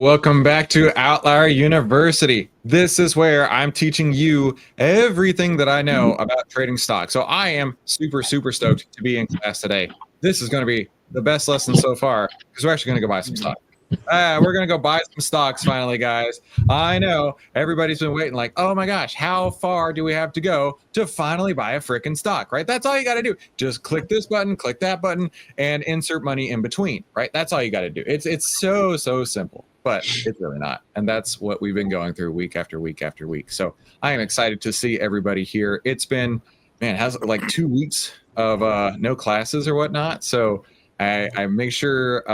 Welcome back to OVTLYR University. This is where I'm teaching you everything that I know about trading stocks. So I am super stoked to be in class today. This is going to be the best lesson so far because we're actually going to go buy some stocks. We're going to go buy some stocks finally, guys. I know everybody's been waiting like, oh my gosh, how far do we have to go to finally buy a freaking stock, right? That's all you got to do. Just click this button, click that button, and insert money in between, right? That's all you got to do. It's so simple, but it's really not. And that's what we've been going through week after week after week. So I am excited to see everybody here. It's been, man, it has like 2 weeks of no classes or whatnot. So I make sure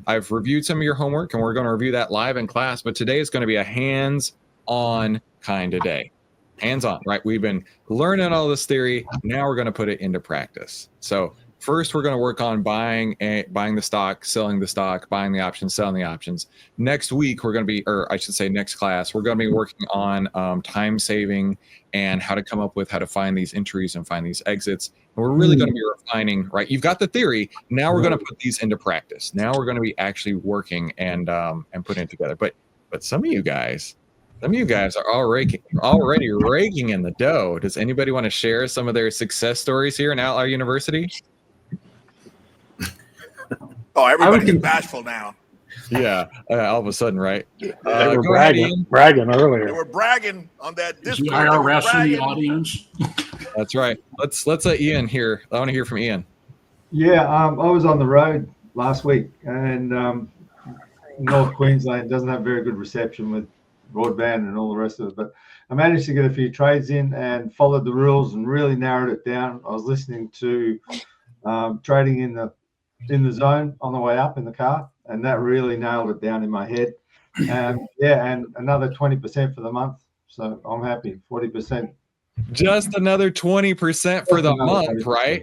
I've reviewed some of your homework and we're going to review that live in class. But today is going to be a hands-on kind of day. Hands-on, right? We've been learning all this theory. Now we're going to put it into practice. So first, we're going to work on buying the stock, selling the stock, buying the options, selling the options. Next week, we're going to be, or I should say next class, we're going to be working on time saving and how to come up with how to find these entries and find these exits. And we're really going to be refining, right? You've got the theory. Now we're going to put these into practice. Now we're going to be actually working and putting it together. But some of you guys are already raking in the dough. Does anybody want to share some of their success stories here in OVTLYR University? Oh, everybody's bashful now. Yeah, all of a sudden, right? They were bragging earlier. They were bragging on that Discord. IRS in the audience. That's right. Let's let Ian hear. I want to hear from Ian. Yeah, I was on the road last week, and North Queensland doesn't have very good reception with broadband and all the rest of it. But I managed to get a few trades in and followed the rules and really narrowed it down. I was listening to trading in the zone on the way up in the car, and that really nailed it down in my head. And and another 20% for the month. So I'm happy. 40%. Just another 20% for the month, right?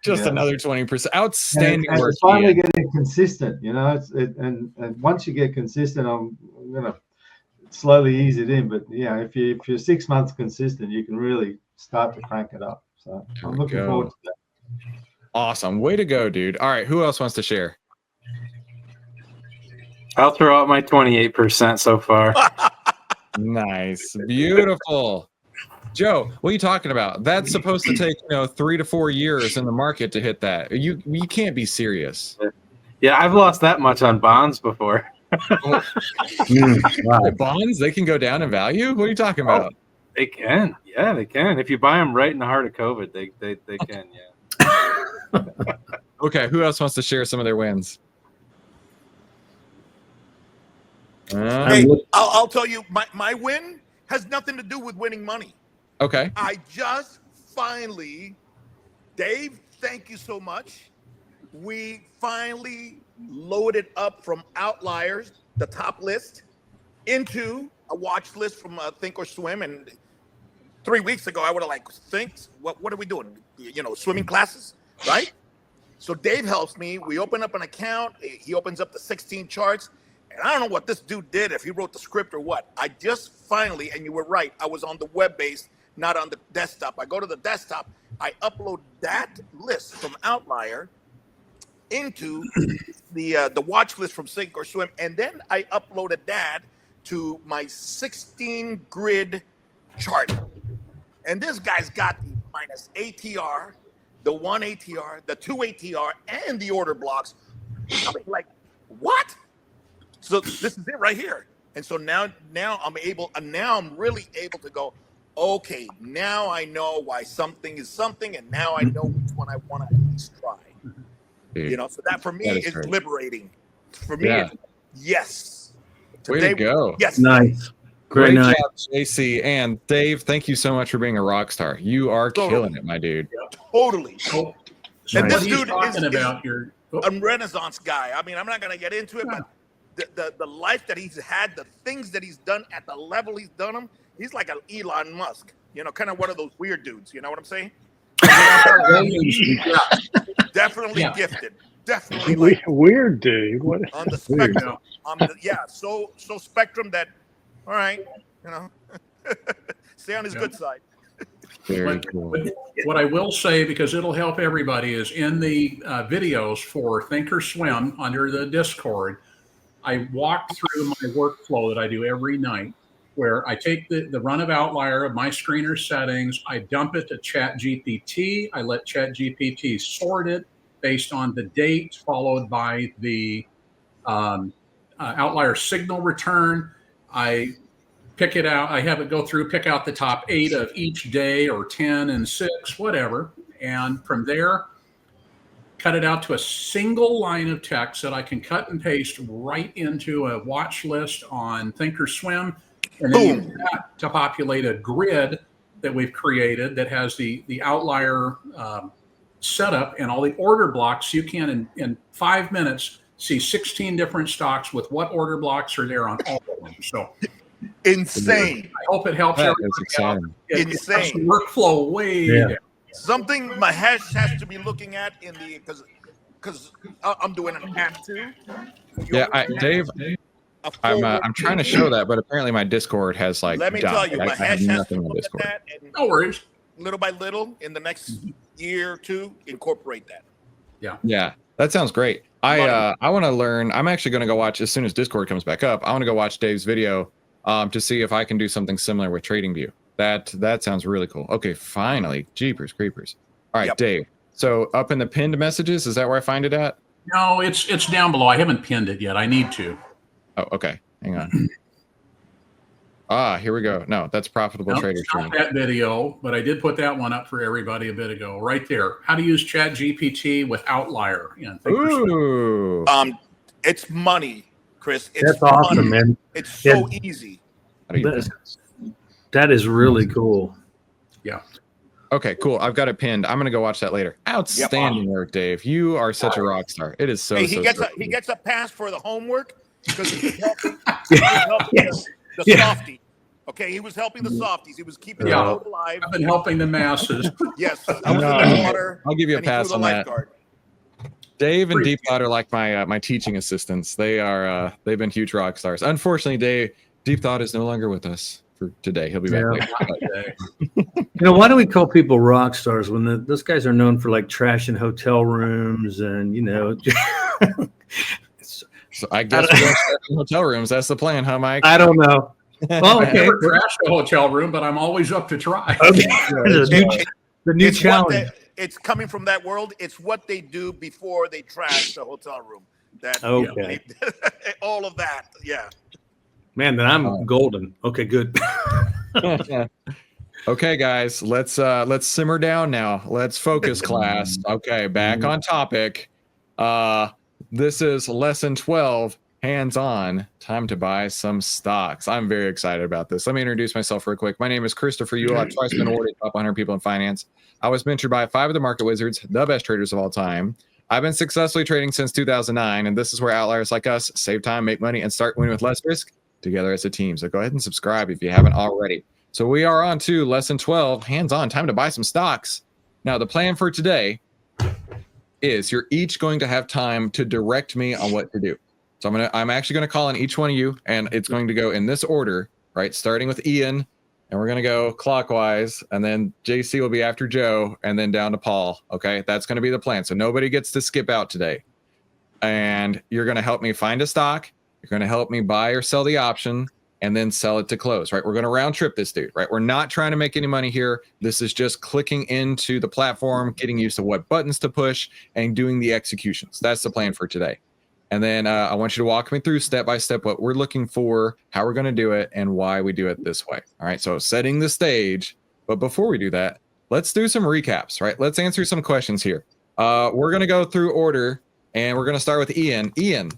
Just another 20%. Outstanding and work. Finally getting consistent, and once you get consistent, I'm gonna slowly ease it in. But yeah, if you're 6 months consistent, you can really start to crank it up. So I'm looking forward to that. Awesome. Way to go, dude. All right. Who else wants to share? I'll throw out my 28% so far. Nice. Beautiful. Joe, what are you talking about? That's supposed to take 3 to 4 years in the market to hit that. You can't be serious. Yeah, I've lost that much on bonds before. Wow. Bonds, they can go down in value? What are you talking about? They can. Yeah, they can. If you buy them right in the heart of COVID, they can, yeah. Okay, who else wants to share some of their wins? Hey, I'll tell you, my win has nothing to do with winning money. Okay. I just finally, Dave, thank you so much. We finally loaded up from OVTLYRs, the top list, into a watch list from Think or Swim. And 3 weeks ago, I would have what are we doing? Swimming classes, right? So Dave helps me. We open up an account. He opens up the 16 charts. And I don't know what this dude did, if he wrote the script or what. I just finally, and you were right, I was on the web-based, not on the desktop. I go to the desktop. I upload that list from OVTLYR into the watch list from Think or Swim. And then I uploaded that to my 16 grid chart. And this guy's got the minus ATR, the 1 ATR, the 2 ATR, and the order blocks. I mean, like, what? So this is it right here. And so now I'm able, and now I'm really able to go, okay, now I know why something is something, and now I know which one I want to at least try. So that for me is liberating. For me, yes. Way to go. Yes. Nice. Great job, JC. And Dave, thank you so much for being a rock star. You are killing it, my dude. Totally. And this dude is a Renaissance guy. I mean, I'm not going to get into it, but the life that he's had, the things that he's done at the level he's done them, he's like an Elon Musk, kind of one of those weird dudes. You know what I'm saying? Definitely gifted. Definitely weird dude. What on the spectrum. So spectrum that, all right, stay on his good side. Very cool. What I will say, because it'll help everybody, is in the videos for Think or Swim under the Discord, I walk through my workflow that I do every night, where I take the run of OVTLYR of my screener settings, I dump it to ChatGPT, I let ChatGPT sort it based on the date, followed by the OVTLYR signal return. I pick it out, I have it go through, pick out the top 8 of each day, or 10 and 6, whatever. And from there, cut it out to a single line of text that I can cut and paste right into a watch list on Thinkorswim, and then use that to populate a grid that we've created that has the OVTLYR setup and all the order blocks. You can, in 5 minutes, see 16 different stocks with what order blocks are there on all of them. So insane. I hope it helps everybody out. It helps the workflow way down. Something Mahesh has to be looking at in the because I'm doing an app too. Dave, I'm trying to show that, but apparently my Discord has like. Let me tell you, Mahesh has to look at that, and no worries. Little by little, in the next year or two, incorporate that. Yeah, that sounds great. I want to learn. I'm actually going to go watch as soon as Discord comes back up. I want to go watch Dave's video to see if I can do something similar with TradingView. That sounds really cool. Okay, finally, jeepers creepers. All right, Dave. So up in the pinned messages, is that where I find it at? No, it's down below. I haven't pinned it yet. I need to. Oh, okay. Hang on. Here we go. No, that's profitable trader training. That video, but I did put that one up for everybody a bit ago. Right there. How to use ChatGPT with OVTLYR. Ooh. It's money, Chris. That's awesome, man. It's so easy. That is really cool. Yeah. Okay, cool. I've got it pinned. I'm gonna go watch that later. Outstanding work, Dave. You are such a rock star. It is so. Hey, he gets a pass for the homework because he's helping, the softie. Okay, he was helping the softies. He was keeping them alive. I've been helping the masses. Yes, I was in the water. I'll give you a pass on that. Dave and Deepthought are like my teaching assistants. They've been huge rock stars. Unfortunately, Deepthought is no longer with us for today. He'll be back later. Why do we call people rock stars when those guys are known for like trashing hotel rooms and So I guess we're going to trash hotel rooms. That's the plan, huh, Mike? I don't know. Well, I never trashed a hotel room, but I'm always up to try. Okay. The new challenge. It's coming from that world. It's what they do before they trash the hotel room. All of that. Yeah. Man, then I'm golden. Okay, good. Okay, guys, let's simmer down now. Let's focus, class. Okay, back on topic. This is lesson 12, hands-on. Time to buy some stocks. I'm very excited about this. Let me introduce myself real quick. My name is Christopher Yule. I've twice been awarded top 100 people in finance. I was mentored by 5 of the market wizards, the best traders of all time. I've been successfully trading since 2009, and this is where outliers like us save time, make money, and start winning with less risk together as a team. So go ahead and subscribe if you haven't already. So we are on to lesson 12, hands-on, time to buy some stocks. Now, the plan for today is you're each going to have time to direct me on what to do. So I'm actually going to call on each one of you, and it's going to go in this order, right? Starting with Ian, and we're going to go clockwise, and then JC will be after Joe, and then down to Paul. Okay, that's going to be the plan. So nobody gets to skip out today. And you're going to help me find a stock. You're going to help me buy or sell the option, and then sell it to close, right? We're going to round trip this dude, right? We're not trying to make any money here. This is just clicking into the platform, getting used to what buttons to push, and doing the executions. That's the plan for today. And then I want you to walk me through step by step what we're looking for, how we're going to do it, and why we do it this way. All right, so setting the stage. But before we do that, let's do some recaps, right? Let's answer some questions here. We're going to go through order, and we're going to start with Ian. Ian,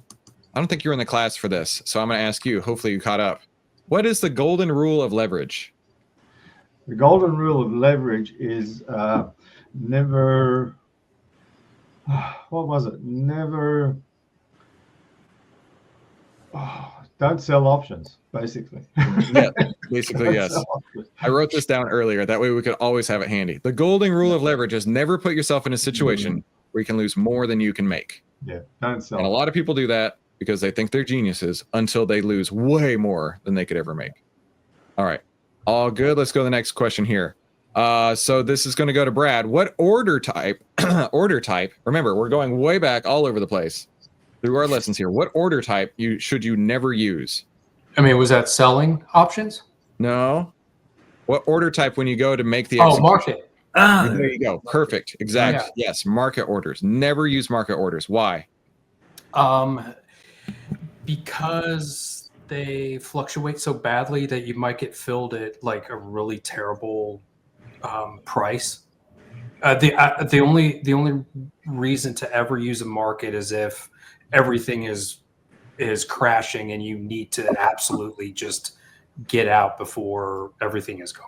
I don't think you're in the class for this, so I'm going to ask you. Hopefully you caught up. What is the golden rule of leverage? The golden rule of leverage is never. What was it? Never. Don't sell options, basically. Yeah, basically, yes. I wrote this down earlier. That way we could always have it handy. The golden rule of leverage is never put yourself in a situation where you can lose more than you can make. Yeah, don't sell. And a lot of people do that because they think they're geniuses until they lose way more than they could ever make. All right. All good. Let's go to the next question here. So this is going to go to Brad. What order type, remember, we're going way back all over the place. through our lessons here, what order type should you never use? I mean, was that selling options? No. What order type when you go to make the Oh, execution? market. There you go. Perfect. Exactly. Yeah. Yes. Market orders. Never use market orders. Why? Because they fluctuate so badly that you might get filled at like a really terrible price. The only reason to ever use a market is if everything is crashing and you need to absolutely just get out before everything is gone.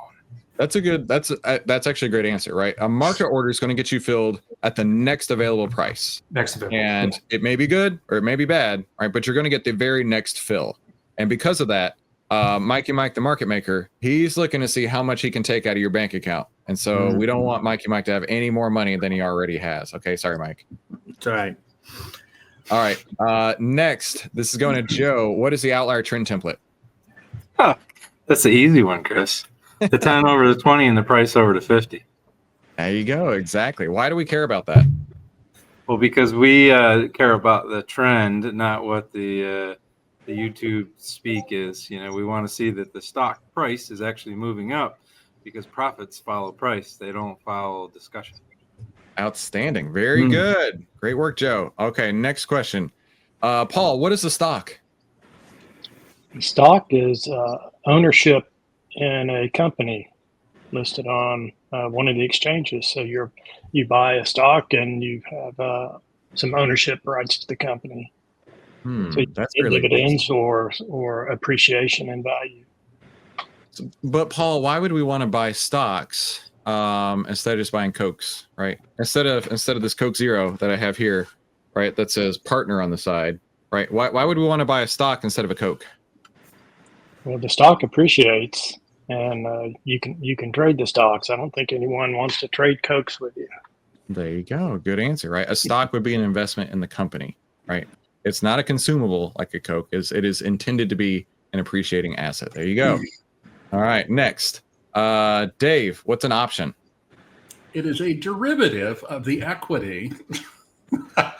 That's actually a great answer, right? A market order is going to get you filled at the next available price. And it may be good or it may be bad, right? But you're going to get the very next fill. And because of that, Mikey Mike, the market maker, he's looking to see how much he can take out of your bank account. And so we don't want Mikey Mike to have any more money than he already has. Okay, sorry, Mike. That's right. All right. Next, this is going to Joe. What is the outlier trend template? Huh. That's the easy one, Chris. The 10 over the 20 and the price over the 50. There you go. Exactly. Why do we care about that? Well, because we care about the trend, not what the YouTube speak is. You know, we want to see that the stock price is actually moving up because profits follow price. They don't follow discussion. Outstanding. Very good. Great work, Joe. Okay, next question. Paul, what is the stock? Stock is ownership in a company listed on one of the exchanges. So you buy a stock and you have some ownership rights to the company. So you That's get really dividends or appreciation in value. But Paul, why would we want to buy stocks instead of just buying Cokes, right? Instead of this Coke Zero that I have here, right, that says partner on the side, right? Why would we want to buy a stock instead of a Coke? Well, the stock appreciates, and you can trade the stocks. I don't think anyone wants to trade Cokes with you. There you go. Good answer, right? A stock would be an investment in the company, right? It's not a consumable like a Coke is. It is intended to be an appreciating asset. There you go. All right, next. Dave, what's an option? It is a derivative of the equity that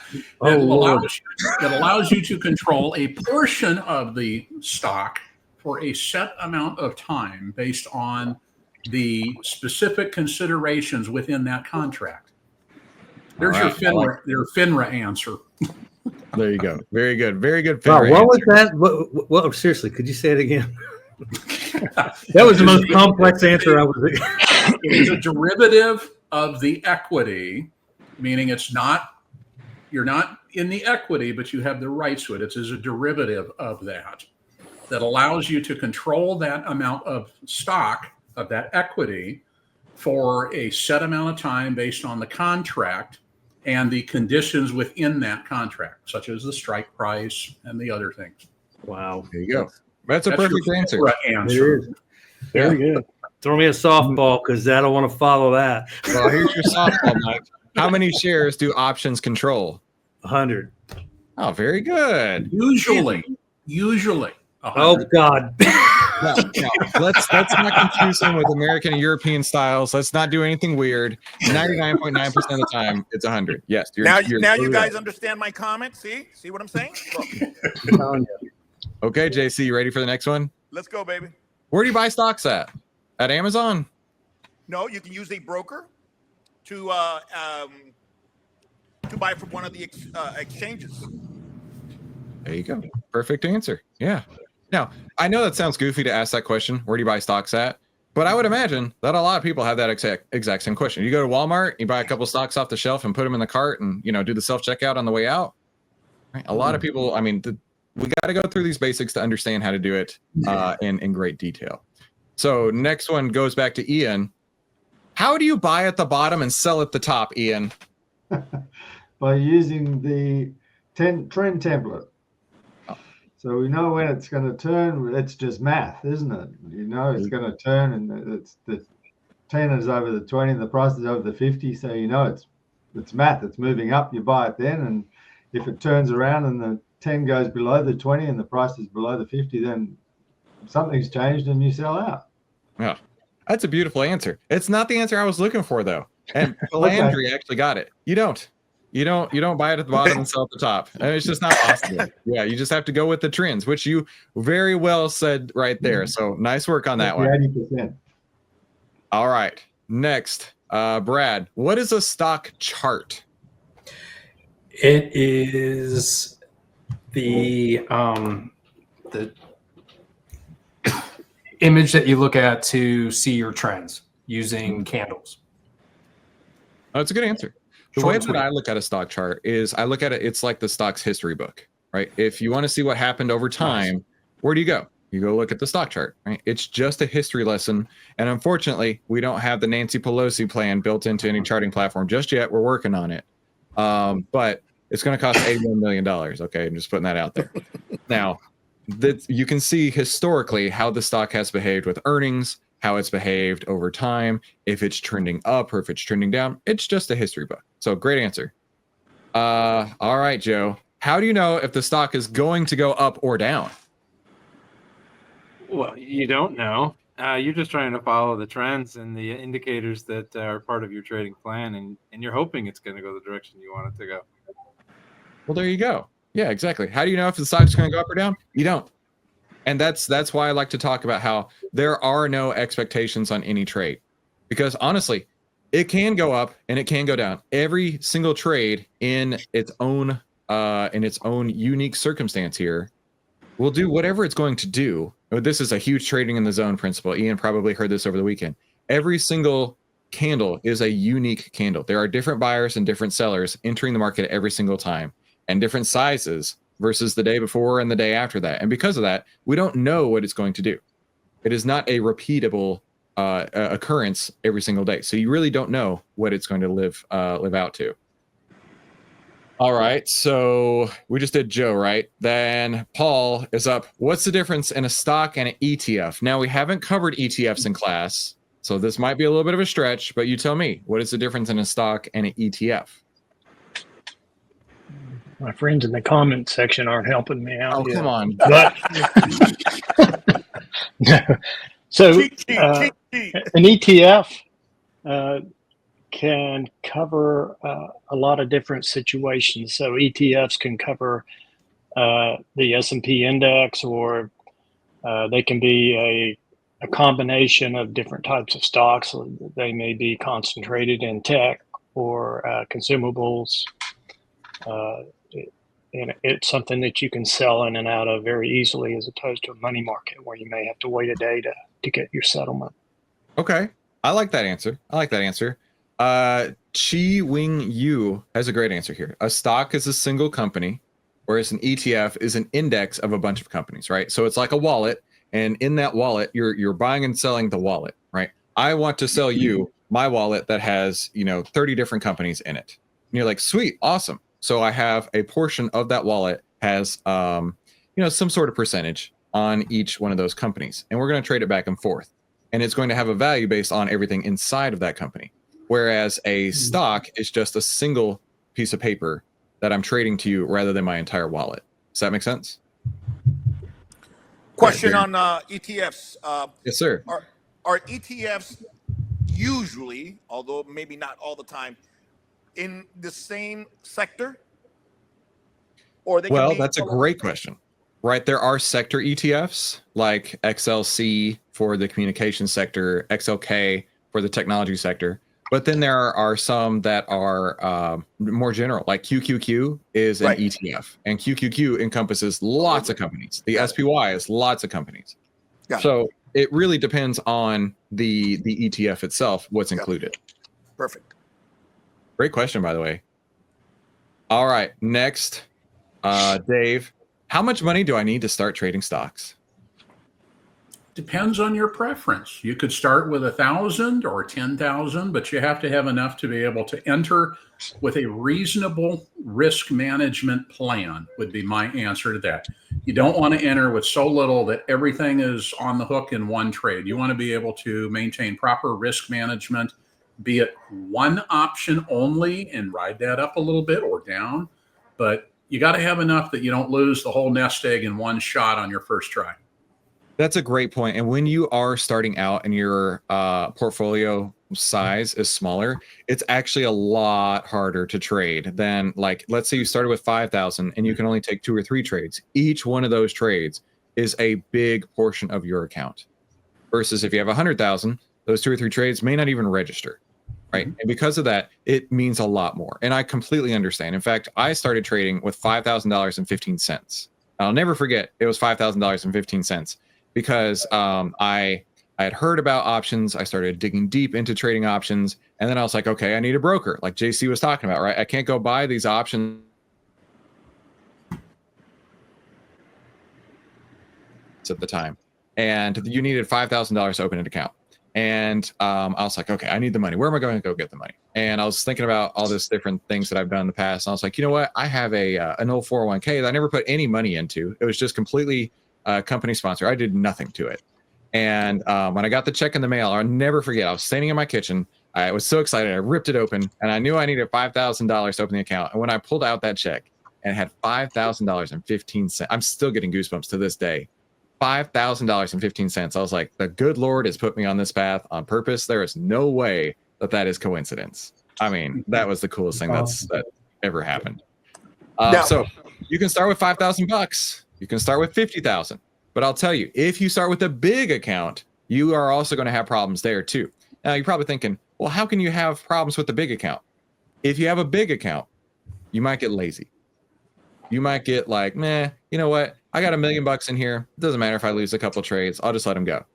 allows you to control a portion of the stock for a set amount of time based on the specific considerations within that contract. There's your FINRA answer. There you go. Very good. Very good. Wow, FINRA what was answer. that? What, seriously, could you say it again? That was the most complex answer I was. It is a derivative of the equity, meaning you're not in the equity, but you have the rights to it. It is a derivative of that allows you to control that amount of stock of that equity for a set amount of time based on the contract and the conditions within that contract, such as the strike price and the other things. Wow. There you go. That's a perfect answer. It is. Very good. Throw me a softball because I don't want to follow that. Well, here's your softball, Mike. How many shares do options control? 100. Oh, very good. Usually. 100. Oh God. No. Let's not confuse them with American and European styles. Let's not do anything weird. 99.9% of the time, it's 100. Yes. Now you guys understand my comment. See what I'm saying? Look. Okay, JC, you ready for the next one? Let's go, baby. Where do you buy stocks at? At Amazon? No, you can use a broker to buy from one of the exchanges. There you go. Perfect answer. Yeah. Now, I know that sounds goofy to ask that question. Where do you buy stocks at? But I would imagine that a lot of people have that exact same question. You go to Walmart, you buy a couple stocks off the shelf and put them in the cart and, do the self-checkout on the way out. Right? A lot of people, we got to go through these basics to understand how to do it in great detail. So next one goes back to Ian. How do you buy at the bottom and sell at the top, Ian? By using the trend template. So we know when it's going to turn. It's just math, isn't it? It's going to turn, and it's the 10 is over the 20, and the price is over the 50. So it's math. It's moving up. You buy it then, and if it turns around and the 10 goes below the 20 and the price is below the 50, then something's changed and you sell out. Yeah, that's a beautiful answer. It's not the answer I was looking for, though. And Landry actually got it. You don't. You don't buy it at the bottom and sell at the top. And it's just not possible. Yeah, you just have to go with the trends, which you very well said right there. So nice work on that one. 80%. All right. Next, Brad, what is a stock chart? It is the image that you look at to see your trends using candles. Oh, it's a good answer. The way that I look at a stock chart is I look at it, it's like the stock's history book, right? If you want to see what happened over time, where do you go? You go look at the stock chart, right? It's just a history lesson. And unfortunately, we don't have the Nancy Pelosi plan built into any charting platform just yet. We're working on it. But it's going to cost $81 million. Okay, I'm just putting that out there. Now, you can see historically how the stock has behaved with earnings, how it's behaved over time, if it's trending up or if it's trending down. It's just a history book. So great answer. All right, Joe. How do you know if the stock is going to go up or down? Well, you don't know. You're just trying to follow the trends and the indicators that are part of your trading plan, and you're hoping it's going to go the direction you want it to go. Well, there you go. Yeah, exactly. How do you know if the stock's going to go up or down? You don't. And that's why I like to talk about how there are no expectations on any trade, because honestly, it can go up and it can go down. Every single trade in its own unique circumstance here will do whatever it's going to do. This is a huge trading in the zone principle. Ian probably heard this over the weekend. Every single candle is a unique candle. There are different buyers and different sellers entering the market every single time, and different sizes versus the day before and the day after that. And because of that, we don't know what it's going to do. It is not a repeatable occurrence every single day. So you really don't know what it's going to live out to. All right, so we just did Joe, right? Then Paul is up. What's the difference in a stock and an ETF? Now, we haven't covered ETFs in class, so this might be a little bit of a stretch, but you tell me, what is the difference in a stock and an ETF? My friends in the comment section aren't helping me out. Oh, come on. But, so an ETF can cover a lot of different situations. So ETFs can cover the S&P index, or they can be a combination of different types of stocks. They may be concentrated in tech or consumables. And it's something that you can sell in and out of very easily, as opposed to a money market where you may have to wait a day to get your settlement. Okay. I like that answer. Chi Wing Yu has a great answer here. A stock is a single company, whereas an ETF is an index of a bunch of companies, right? So it's like a wallet, and in that wallet, you're buying and selling the wallet, right? I want to sell you my wallet that has, 30 different companies in it. And you're like, sweet, awesome. So I have a portion of that wallet has, some sort of percentage on each one of those companies, and we're going to trade it back and forth, and it's going to have a value based on everything inside of that company. Whereas a stock is just a single piece of paper that I'm trading to you rather than my entire wallet. Does that make sense? Question on ETFs. Yes, sir. Are ETFs usually, although maybe not all the time, in the same sector? Or they Well, that's a great question. Right, there are sector ETFs like XLC for the communication sector, XLK for the technology sector. But then there are some that are more general, like QQQ is an ETF, and QQQ encompasses lots of companies. The SPY is lots of companies. So it really depends on the ETF itself, what's included. Perfect. Great question, by the way. All right, next, Dave, how much money do I need to start trading stocks? Depends on your preference. You could start with 1,000 or 10,000, but you have to have enough to be able to enter with a reasonable risk management plan, would be my answer to that. You don't want to enter with so little that everything is on the hook in one trade. You want to be able to maintain proper risk management, be it one option only and ride that up a little bit or down. But you got to have enough that you don't lose the whole nest egg in one shot on your first try. That's a great point. And when you are starting out and your portfolio size is smaller, it's actually a lot harder to trade than, like, let's say you started with 5,000 and you can only take 2 or 3 trades. Each one of those trades is a big portion of your account. Versus if you have 100,000, those 2 or 3 trades may not even register, right? And because of that, it means a lot more. And I completely understand. In fact, I started trading with $5,000.15. I'll never forget it was $5,000.15 because I had heard about options. I started digging deep into trading options. And then I was like, okay, I need a broker, like JC was talking about, right? I can't go buy these options at the time. And you needed $5,000 to open an account. And I was like, okay, I need the money. Where am I going to go get the money? And I was thinking about all this different things that I've done in the past. And I was like, you know what? I have an old 401k that I never put any money into. It was just completely company sponsored. I did nothing to it. And when I got the check in the mail, I'll never forget, I was standing in my kitchen. I was so excited. I ripped it open and I knew I needed $5,000 to open the account. And when I pulled out that check and it had $5,000.15, I'm still getting goosebumps to this day. $5,000.15. I was like, the good Lord has put me on this path on purpose. There is no way that is coincidence. I mean, that was the coolest thing that ever happened. So you can start with $5,000. You can start with 50,000. But I'll tell you, if you start with a big account, you are also going to have problems there too. Now you're probably thinking, well, how can you have problems with the big account? If you have a big account, you might get lazy. You might get like, meh, you know what? I got $1 million in here. It doesn't matter if I lose a couple trades. I'll just let them go.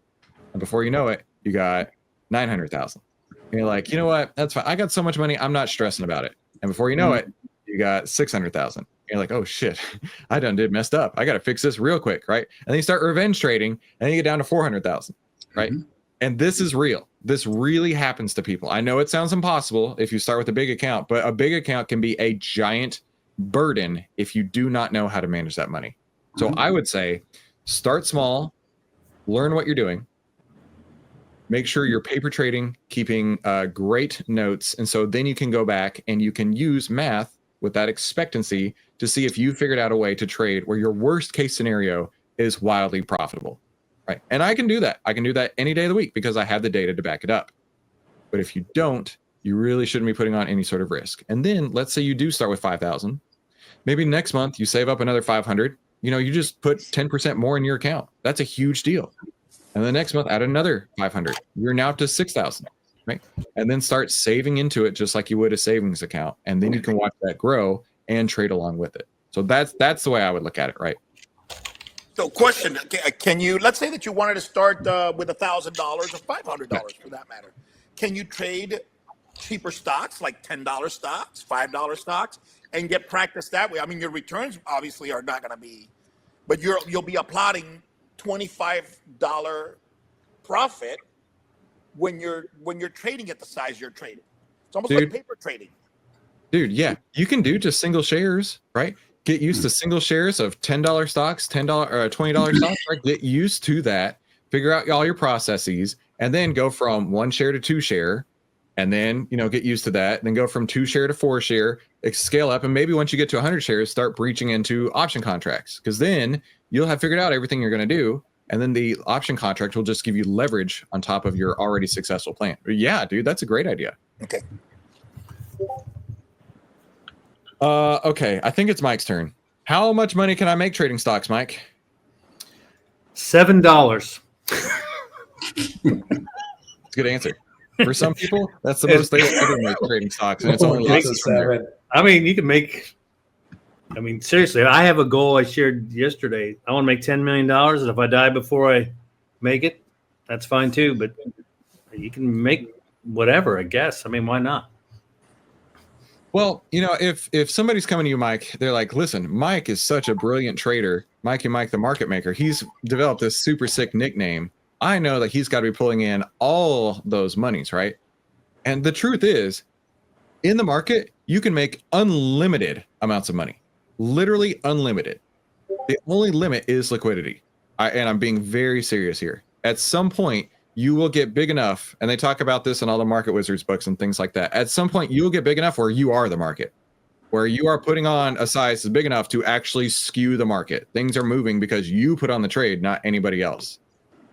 And before you know it, you got 900,000. And you're like, you know what? That's fine. I got so much money. I'm not stressing about it. And before you know it, you got 600,000. You're like, oh shit, I done did messed up. I got to fix this real quick, right? And then you start revenge trading, and then you get down to 400,000, right? And this is real. This really happens to people. I know it sounds impossible if you start with a big account, but a big account can be a giant burden if you do not know how to manage that money. So I would say start small, learn what you're doing, make sure you're paper trading, keeping great notes. And so then you can go back and you can use math with that expectancy to see if you figured out a way to trade where your worst case scenario is wildly profitable, right? And I can do that. I can do that any day of the week because I have the data to back it up. But if you don't, you really shouldn't be putting on any sort of risk. And then let's say you do start with 5,000. Maybe next month you save up another 500. You know, you just put 10% more in your account. That's a huge deal. And the next month, add another 500. You're now up to 6,000, right? And then start saving into it just like you would a savings account. And then you can watch that grow and trade along with it. So that's the way I would look at it, right? So question, can you, let's say that you wanted to start with $1,000 or $500 for that matter. Can you trade cheaper stocks like $10 stocks, $5 stocks and get practice that way? I mean, your returns obviously are not going to be, but you'll be applauding $25 profit when you're trading at the size you're trading. It's almost like paper trading. Dude, yeah, you can do just single shares, right? Get used to single shares of $10 stocks, $10 or $20 stocks, right? Get used to that. Figure out all your processes, and then go from 1 share to 2 share, and then get used to that. And then go from 2 share to 4 share, scale up, and maybe once you get to 100 shares, start breaching into option contracts, because then you'll have figured out everything you're going to do, and then the option contract will just give you leverage on top of your already successful plan. Yeah, dude, that's a great idea. Okay. Okay, I think it's Mike's turn. How much money can I make trading stocks, Mike? $7. It's a good answer. For some people, that's the most they ever make trading stocks, and it's only losses from there. I mean, you can make. I mean, seriously, I have a goal I shared yesterday. I want to make $10 million, and if I die before I make it, that's fine too. But you can make whatever, I guess. I mean, why not? Well, if somebody's coming to you, Mike, they're like, listen, Mike is such a brilliant trader. Mike the market maker. He's developed this super sick nickname. I know that he's got to be pulling in all those monies, right? And the truth is, in the market, you can make unlimited amounts of money, literally unlimited. The only limit is liquidity. And I'm being very serious here. At some point, you will get big enough, and they talk about this in all the Market Wizards books and things like that. At some point, you'll get big enough where you are the market, where you are putting on a size that's big enough to actually skew the market. Things are moving because you put on the trade, not anybody else.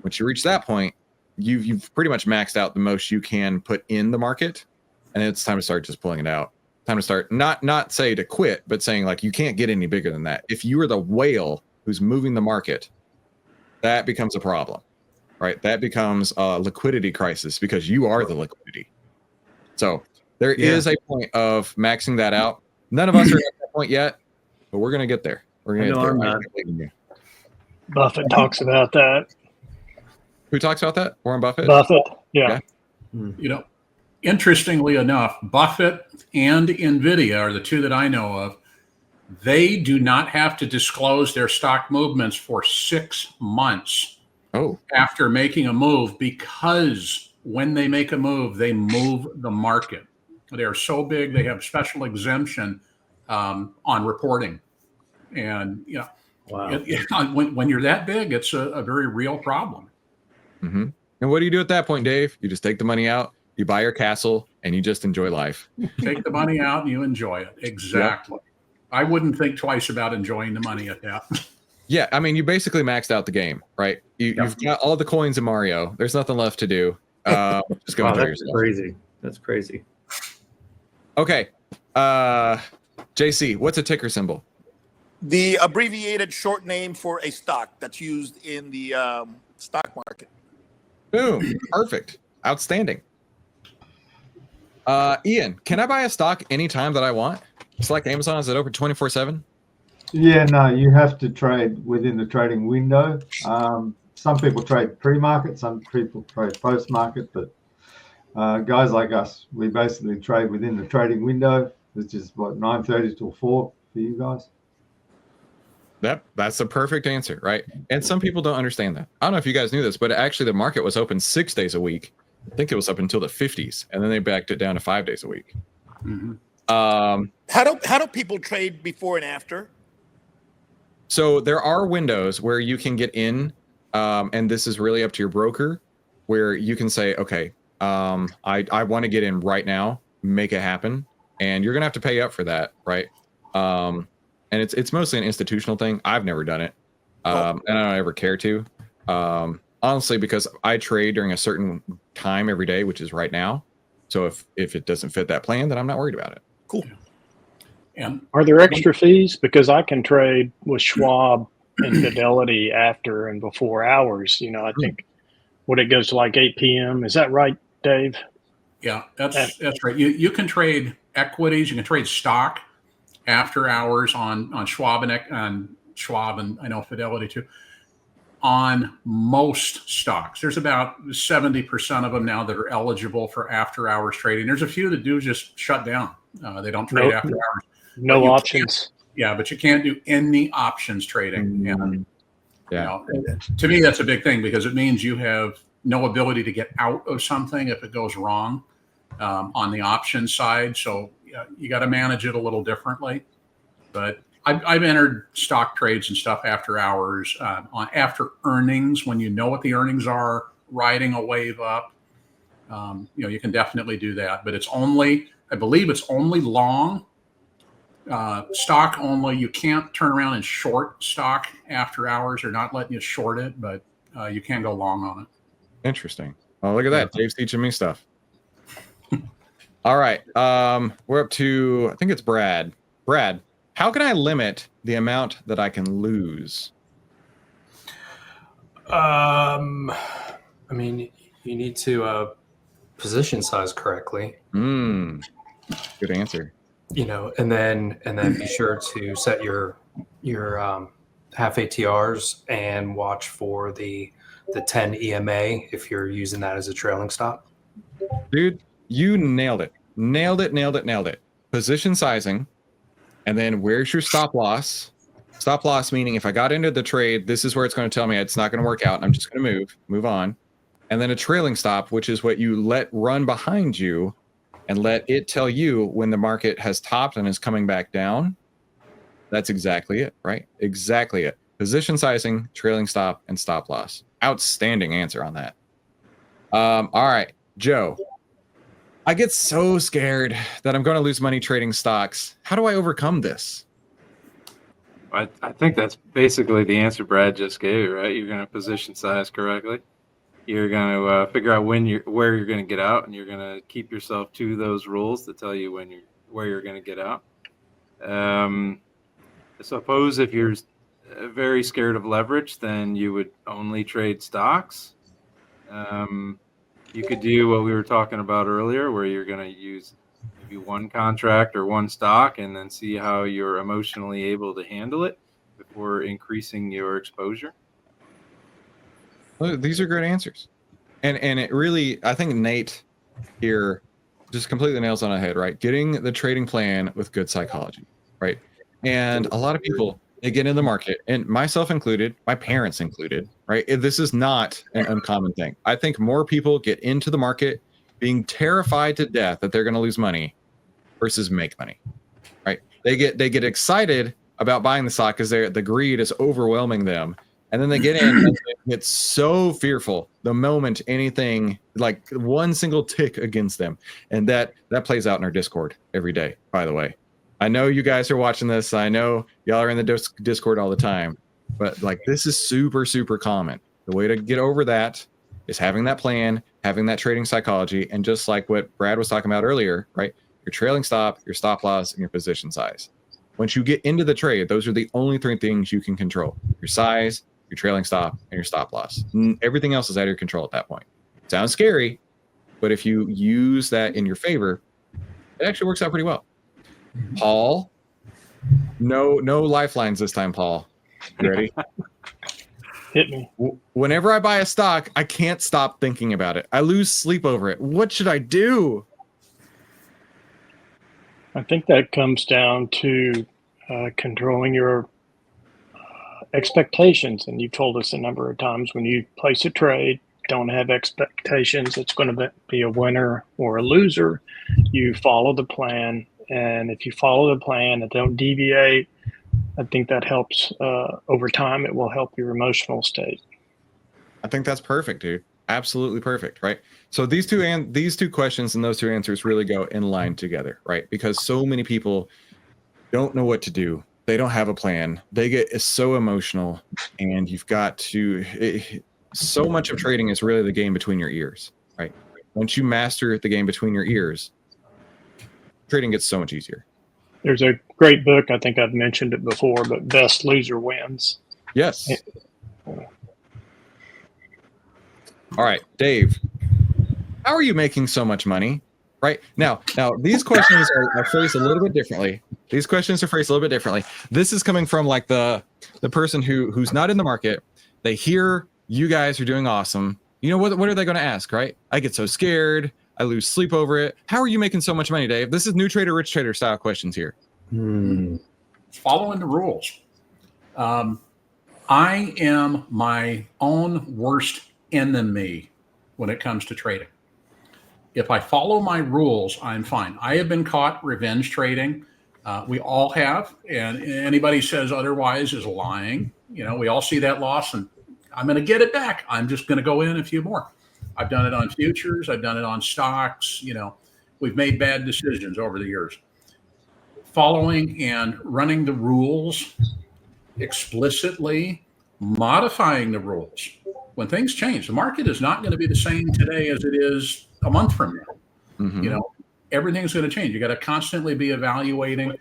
Once you reach that point, you've pretty much maxed out the most you can put in the market, and it's time to start just pulling it out. Time to start not say to quit, but saying like you can't get any bigger than that. If you are the whale who's moving the market, that becomes a problem, right? That becomes a liquidity crisis because you are the liquidity. So there is a point of maxing that out. None of us are at that point yet, but we're gonna get there. We're gonna get there. Buffett talks about that. Who talks about that? Warren Buffett? Buffett, yeah. You know, interestingly enough, Buffett and NVIDIA are the two that I know of. They do not have to disclose their stock movements for 6 months after making a move, because when they make a move, they move the market. They are so big, they have special exemption on reporting. And, you know, when you're that big, it's a very real problem. Mm-hmm. And what do you do at that point, Dave? You just take the money out, you buy your castle, and you just enjoy life. Take the money out and you enjoy it. Exactly. Yep. I wouldn't think twice about enjoying the money at that. Yeah, I mean, you basically maxed out the game, right? You've got all the coins in Mario. There's nothing left to do. Just go enjoy yourself. Crazy. That's crazy. Okay. JC, what's a ticker symbol? The abbreviated short name for a stock that's used in the stock market. Boom. Perfect. Outstanding. Ian, can I buy a stock anytime that I want? Select Amazon. Is it open 24/7? Yeah, no, you have to trade within the trading window. Some people trade pre-market, some people trade post-market, but guys like us, we basically trade within the trading window, which is what, 9:30 till 4 for you guys. That's the perfect answer, right? And some people don't understand that. I don't know if you guys knew this, but actually the market was open 6 days a week. I think it was up until the 50s, and then they backed it down to 5 days a week. Mm-hmm. How do people trade before and after? So there are windows where you can get in, and this is really up to your broker, where you can say, okay, I want to get in right now, make it happen, and you're gonna have to pay up for that, right? And it's mostly an institutional thing. I've never done it, and I don't ever care to, honestly, because I trade during a certain time every day, which is right now. So if it doesn't fit that plan, then I'm not worried about it. Cool. And are there extra fees? Because I can trade with Schwab and Fidelity after and before hours. You know, I think when it goes to like 8 p.m. Is that right, Dave? Yeah, that's right. You can trade equities. You can trade stock after hours on Schwab and I know Fidelity too. On most stocks, there's about 70% of them now that are eligible for after hours trading. There's a few that do just shut down. They don't trade after hours. No options. Yeah, but you can't do any options trading. And, yeah. You know, to me, that's a big thing because it means you have no ability to get out of something if it goes wrong on the options side. So you got to manage it a little differently. But I've entered stock trades and stuff after hours, after earnings, when you know what the earnings are, riding a wave up. You know, you can definitely do that. But it's only, I believe it's only long. Stock only. You can't turn around and short stock after hours. They're not letting you short it, but you can go long on it. Interesting. Oh, look at that. Dave's teaching me stuff. All right. We're up to, I think it's Brad. Brad, how can I limit the amount that I can lose? I mean, you need to position size correctly. Good answer. You know, and then be sure to set your half ATRs and watch for the 10 EMA if you're using that as a trailing stop. Dude, you nailed it. Nailed it. Position sizing. And then where's your stop loss? Stop loss meaning if I got into the trade, this is where it's going to tell me it's not going to work out. And I'm just going to move on. And then a trailing stop, which is what you let run behind you and let it tell you when the market has topped and is coming back down. That's exactly it, right? Exactly it. Position sizing, trailing stop, and stop loss. Outstanding answer on that. All right, Joe. I get so scared that I'm going to lose money trading stocks. How do I overcome this? I think that's basically the answer Brad just gave, right? You're going to position size correctly. You're going to figure out where you're going to get out, and you're going to keep yourself to those rules to tell you where you're going to get out. Suppose if you're very scared of leverage, then you would only trade stocks. You could do what we were talking about earlier, where you're going to use maybe one contract or one stock and then see how you're emotionally able to handle it before increasing your exposure. Well, these are great answers. And it really, I think Nate here just completely nails on the head, right? Getting the trading plan with good psychology, right? And a lot of people, they get in the market, and myself included, my parents included, right? This is not an uncommon thing. I think more people get into the market being terrified to death that they're going to lose money versus make money, right? They get excited about buying the stock because the greed is overwhelming them, and then they get in and they get so fearful the moment anything like one single tick against them, and that plays out in our Discord every day. By the way, I know you guys are watching this. I know y'all are in the Discord all the time, but like this is super, super common. The way to get over that is having that plan, having that trading psychology, and just like what Brad was talking about earlier, right? Your trailing stop, your stop loss, and your position size. Once you get into the trade, those are the only three things you can control: your size, your trailing stop, and your stop loss. Everything else is out of your control at that point. Sounds scary, but if you use that in your favor, it actually works out pretty well. Paul, no lifelines this time, Paul. You ready? Hit me. Whenever I buy a stock, I can't stop thinking about it. I lose sleep over it. What should I do? I think that comes down to controlling your expectations. And you've told us a number of times, when you place a trade, don't have expectations it's going to be a winner or a loser. You follow the plan. And if you follow the plan and don't deviate, I think that helps over time. It will help your emotional state. I think that's perfect, dude. Absolutely perfect, right? So these two questions and those two answers really go in line together, right? Because so many people don't know what to do. They don't have a plan. They get so emotional, and you've got to. So much of trading is really the game between your ears, right? Once you master the game between your ears, trading gets so much easier. There's a great book, I think I've mentioned it before, but Best Loser Wins. Yes. All right, Dave, how are you making so much money? Right now, these questions are phrased a little bit differently. These questions are phrased a little bit differently. This is coming from like the person who's not in the market. They hear you guys are doing awesome. You know, what are they going to ask, right? I get so scared. I lose sleep over it. How are you making so much money, Dave? This is new trader, rich trader style questions here. Following the rules. I am my own worst enemy when it comes to trading. If I follow my rules, I'm fine. I have been caught revenge trading. We all have, and anybody says otherwise is lying. You know, we all see that loss, and I'm going to get it back. I'm just going to go in a few more. I've done it on futures. I've done it on stocks. You know, we've made bad decisions over the years. Following and running the rules explicitly, modifying the rules. When things change, the market is not going to be the same today as it is a month from now. Mm-hmm. You know, everything's going to change. You got to constantly be evaluating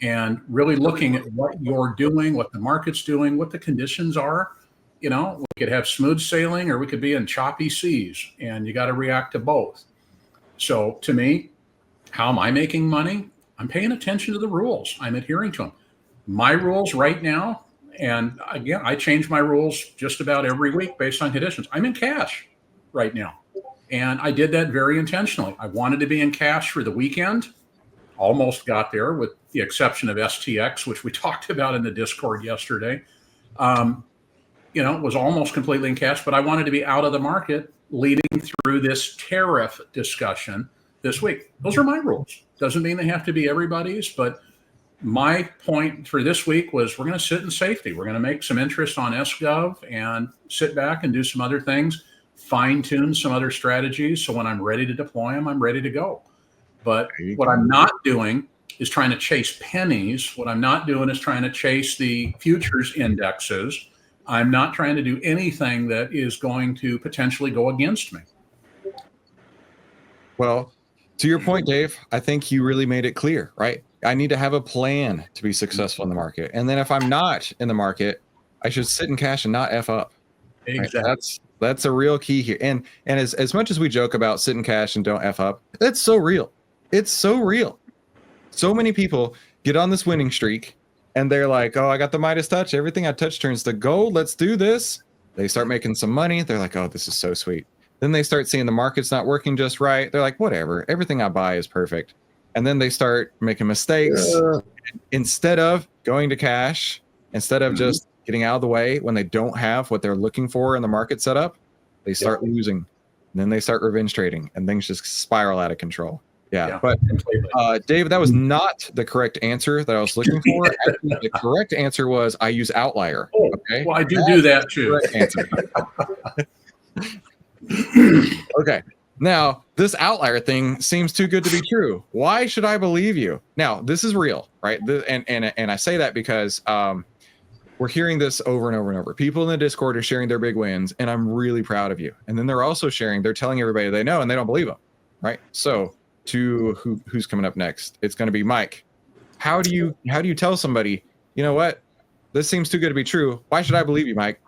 and really looking at what you're doing, what the market's doing, what the conditions are. You know, we could have smooth sailing or we could be in choppy seas, and you got to react to both. So to me, how am I making money? I'm paying attention to the rules. I'm adhering to them. My rules right now, and again, I change my rules just about every week based on conditions. I'm in cash right now. And I did that very intentionally. I wanted to be in cash for the weekend. Almost got there, with the exception of STX, which we talked about in the Discord yesterday. You know, it was almost completely in cash, but I wanted to be out of the market leading through this tariff discussion this week. Those are my rules. Doesn't mean they have to be everybody's, but my point for this week was we're going to sit in safety. We're going to make some interest on SGov and sit back and do some other things, fine tune some other strategies. So when I'm ready to deploy them, I'm ready to go. But what I'm not doing is trying to chase pennies. What I'm not doing is trying to chase the futures indexes. I'm not trying to do anything that is going to potentially go against me. Well, to your point, Dave, I think you really made it clear, right? I need to have a plan to be successful in the market. And then if I'm not in the market, I should sit in cash and not F up. Exactly. Right? That's a real key here. And as much as we joke about sit in cash and don't F up, that's so real. It's so real. So many people get on this winning streak and they're like, oh, I got the Midas touch. Everything I touch turns to gold. Let's do this. They start making some money. They're like, oh, this is so sweet. Then they start seeing the market's not working just right. They're like, whatever, everything I buy is perfect. And then they start making mistakes. Instead of going to cash, instead of just getting out of the way when they don't have what they're looking for in the market setup, they start losing. And then they start revenge trading and things just spiral out of control. Yeah. But David, that was not the correct answer that I was looking for. Actually, the correct answer was I use OVTLYR. Oh, okay. Well, I do that too. Okay. Now, this OVTLYR thing seems too good to be true. Why should I believe you? Now, this is real, right? And I say that because we're hearing this over and over and over. People in the Discord are sharing their big wins, and I'm really proud of you. And then they're also sharing, they're telling everybody they know, and they don't believe them, right? So, to who's coming up next? It's going to be Mike. How do you tell somebody, you know what? This seems too good to be true. Why should I believe you, Mike?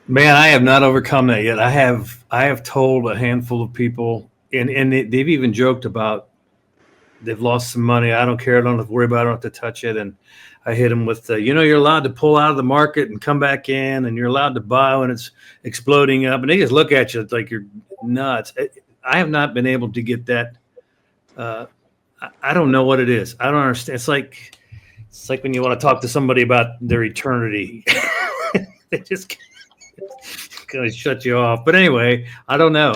Man, I have not overcome that yet. I have told a handful of people, and they've even joked about they've lost some money. I don't care. I don't have to worry about it. I don't have to touch it. And I hit them with, you're allowed to pull out of the market and come back in, and you're allowed to buy when it's exploding up. And they just look at you like you're nuts. I have not been able to get that. I don't know what it is. I don't understand. It's like when you want to talk to somebody about their eternity. They just kind of shut you off. But anyway, I don't know.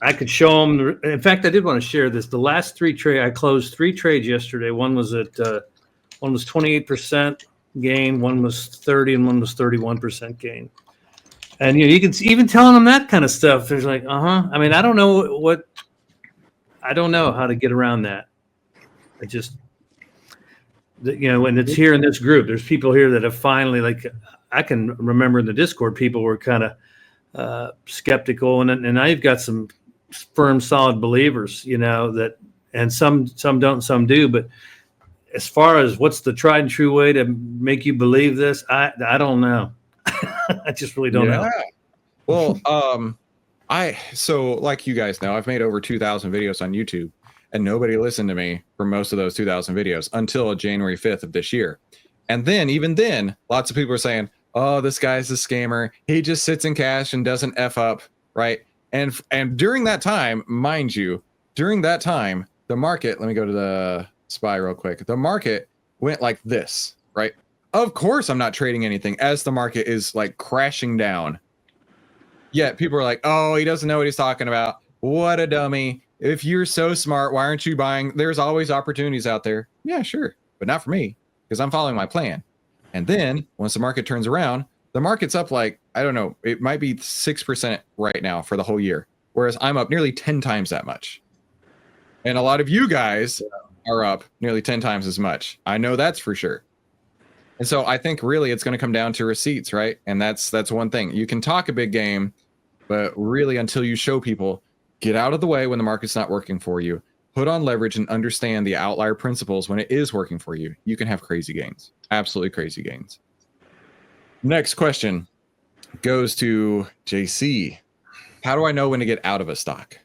I could show them. In fact, I did want to share this. The last three trades, I closed 3 trades yesterday. One was 28% gain, one was 30, and one was 31% gain. And you can even telling them that kind of stuff. There's like, I mean, I don't know how to get around that. I just, when it's here in this group, there's people here that have finally, like, I can remember in the Discord, people were kind of skeptical, and now you've got some firm, solid believers, that, and some don't, some do. But as far as what's the tried and true way to make you believe this, I don't know. I just really don't know. Well, so like you guys know, I've made over 2,000 videos on YouTube, and nobody listened to me for most of those 2,000 videos until January 5th of this year. And then, even then, lots of people are saying, oh, this guy's a scammer. He just sits in cash and doesn't F up, right? And during that time, mind you, the market, let me go to the SPY real quick. The market went like this, right? Of course, I'm not trading anything as the market is like crashing down. Yet people are like, oh, he doesn't know what he's talking about. What a dummy. If you're so smart, why aren't you buying? There's always opportunities out there. Yeah, sure. But not for me, because I'm following my plan. And then once the market turns around, the market's up like, I don't know, it might be 6% right now for the whole year. Whereas I'm up nearly 10 times that much. And a lot of you guys are up nearly 10 times as much. I know that's for sure. And so I think really it's going to come down to receipts, right? And that's one thing. You can talk a big game, but really until you show people, get out of the way when the market's not working for you, put on leverage and understand the outlier principles when it is working for you, you can have crazy gains. Absolutely crazy gains. Next question goes to JC. How do I know when to get out of a stock?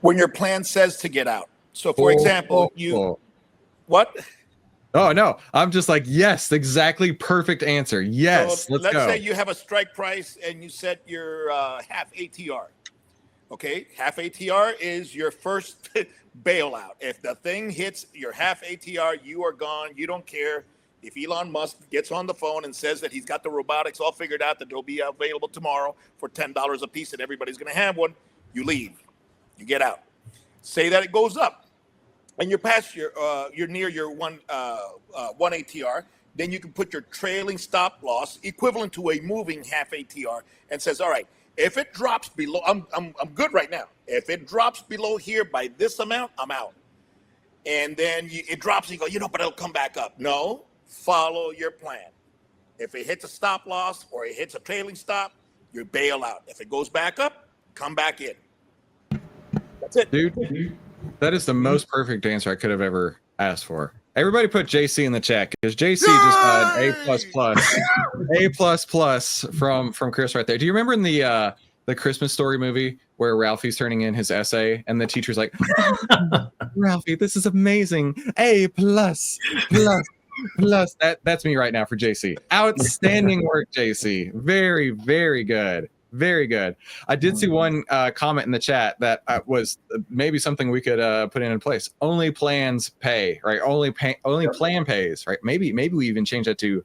When your plan says to get out. So for example, what? Oh, no, I'm just like, yes, exactly. Perfect answer. Yes. So let's say you have a strike price and you set your half ATR. Okay. Half ATR is your first bailout. If the thing hits your half ATR, you are gone. You don't care. If Elon Musk gets on the phone and says that he's got the robotics all figured out, that they'll be available tomorrow for $10 a piece and everybody's going to have one, you leave. You get out. Say that it goes up. And you're past you're near your one ATR, then you can put your trailing stop loss equivalent to a moving half ATR and says, all right, if it drops below, I'm good right now. If it drops below here by this amount, I'm out. And then it drops and you go, but it'll come back up. No, follow your plan. If it hits a stop loss or it hits a trailing stop, you bail out. If it goes back up, come back in. That's it. Dude, that is the most perfect answer I could have ever asked for. Everybody put JC in the chat because JC just got A++, from Chris right there. Do you remember in the Christmas Story movie where Ralphie's turning in his essay and the teacher's like, Ralphie, this is amazing. A++. That's me right now for JC. Outstanding work, JC. Very, very good. Very good. I did see one comment in the chat that was maybe something we could put in place. Only plans pay, right? Only plan pays, right? Maybe we even change that to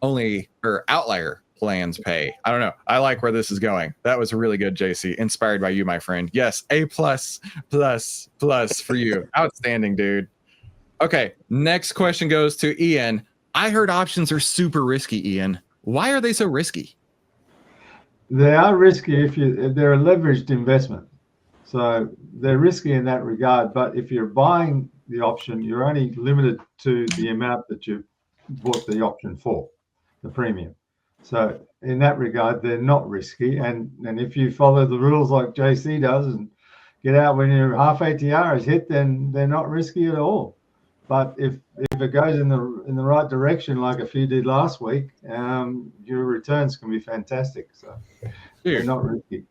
only or outlier plans pay. I don't know. I like where this is going. That was really good, JC. Inspired by you, my friend. Yes, A+++ for you. Outstanding, dude. Okay, next question goes to Ian. I heard options are super risky, Ian. Why are they so risky? They are risky if they're a leveraged investment. So they're risky in that regard. But if you're buying the option, you're only limited to the amount that you bought the option for, the premium. So in that regard, they're not risky. And if you follow the rules like JC does and get out when your half ATR is hit, then they're not risky at all. But if it goes in the right direction, like a few did last week, your returns can be fantastic. So they're not risky.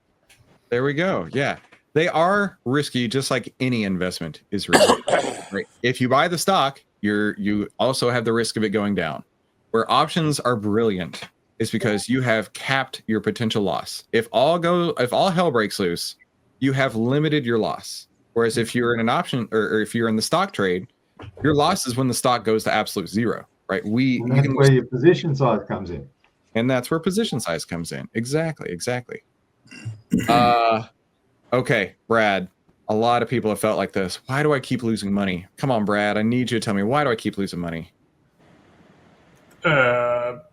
There we go. Yeah, they are risky, just like any investment is risky. Right? If you buy the stock, you also have the risk of it going down. Where options are brilliant is because you have capped your potential loss. If all hell breaks loose, you have limited your loss. Whereas if you're in an option or if you're in the stock trade, your loss is when the stock goes to absolute zero, right? And that's where your position size comes in. And that's where position size comes in. Exactly. Okay, Brad. A lot of people have felt like this. Why do I keep losing money? Come on, Brad. I need you to tell me, why do I keep losing money?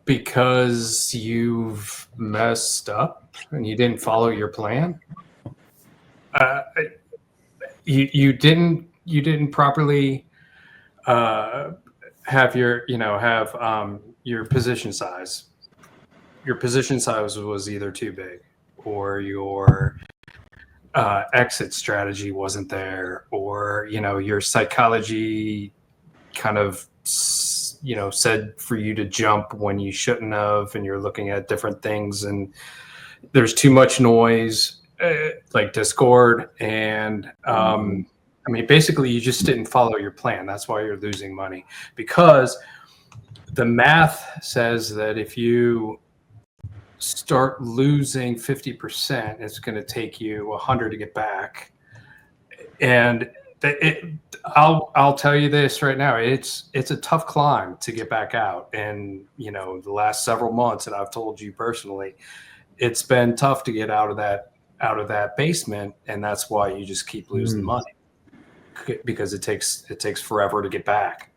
Because you've messed up and you didn't follow your plan. You didn't properly have your position size. Your position size was either too big, or your exit strategy wasn't there, or your psychology kind of said for you to jump when you shouldn't have, and you're looking at different things, and there's too much noise, like Discord, and basically you just didn't follow your plan. That's why you're losing money, because the math says that if you start losing 50%, it's going to take you 100 to get back. And I'll tell you this right now, it's a tough climb to get back out. And the last several months, and I've told you personally, it's been tough to get out of that basement, and that's why you just keep losing money, because it takes forever to get back.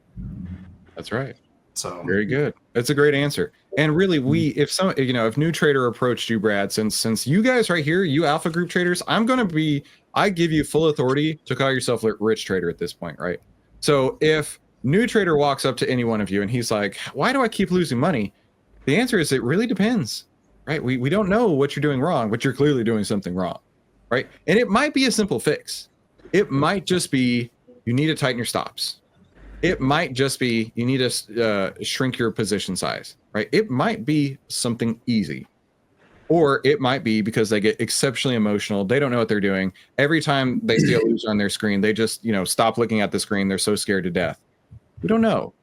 That's right. So very good. That's a great answer. And really, if new trader approached you, Brad, since you guys right here, you alpha group traders, I give you full authority to call yourself a rich trader at this point, right? So if new trader walks up to any one of you and he's like, why do I keep losing money? The answer is, it really depends, right? We don't know what you're doing wrong, but you're clearly doing something wrong, right? And it might be a simple fix. It might just be you need to tighten your stops. It might just be you need to shrink your position size, right? It might be something easy. Or it might be because they get exceptionally emotional. They don't know what they're doing. Every time they see a loser on their screen, they just, stop looking at the screen. They're so scared to death. We don't know.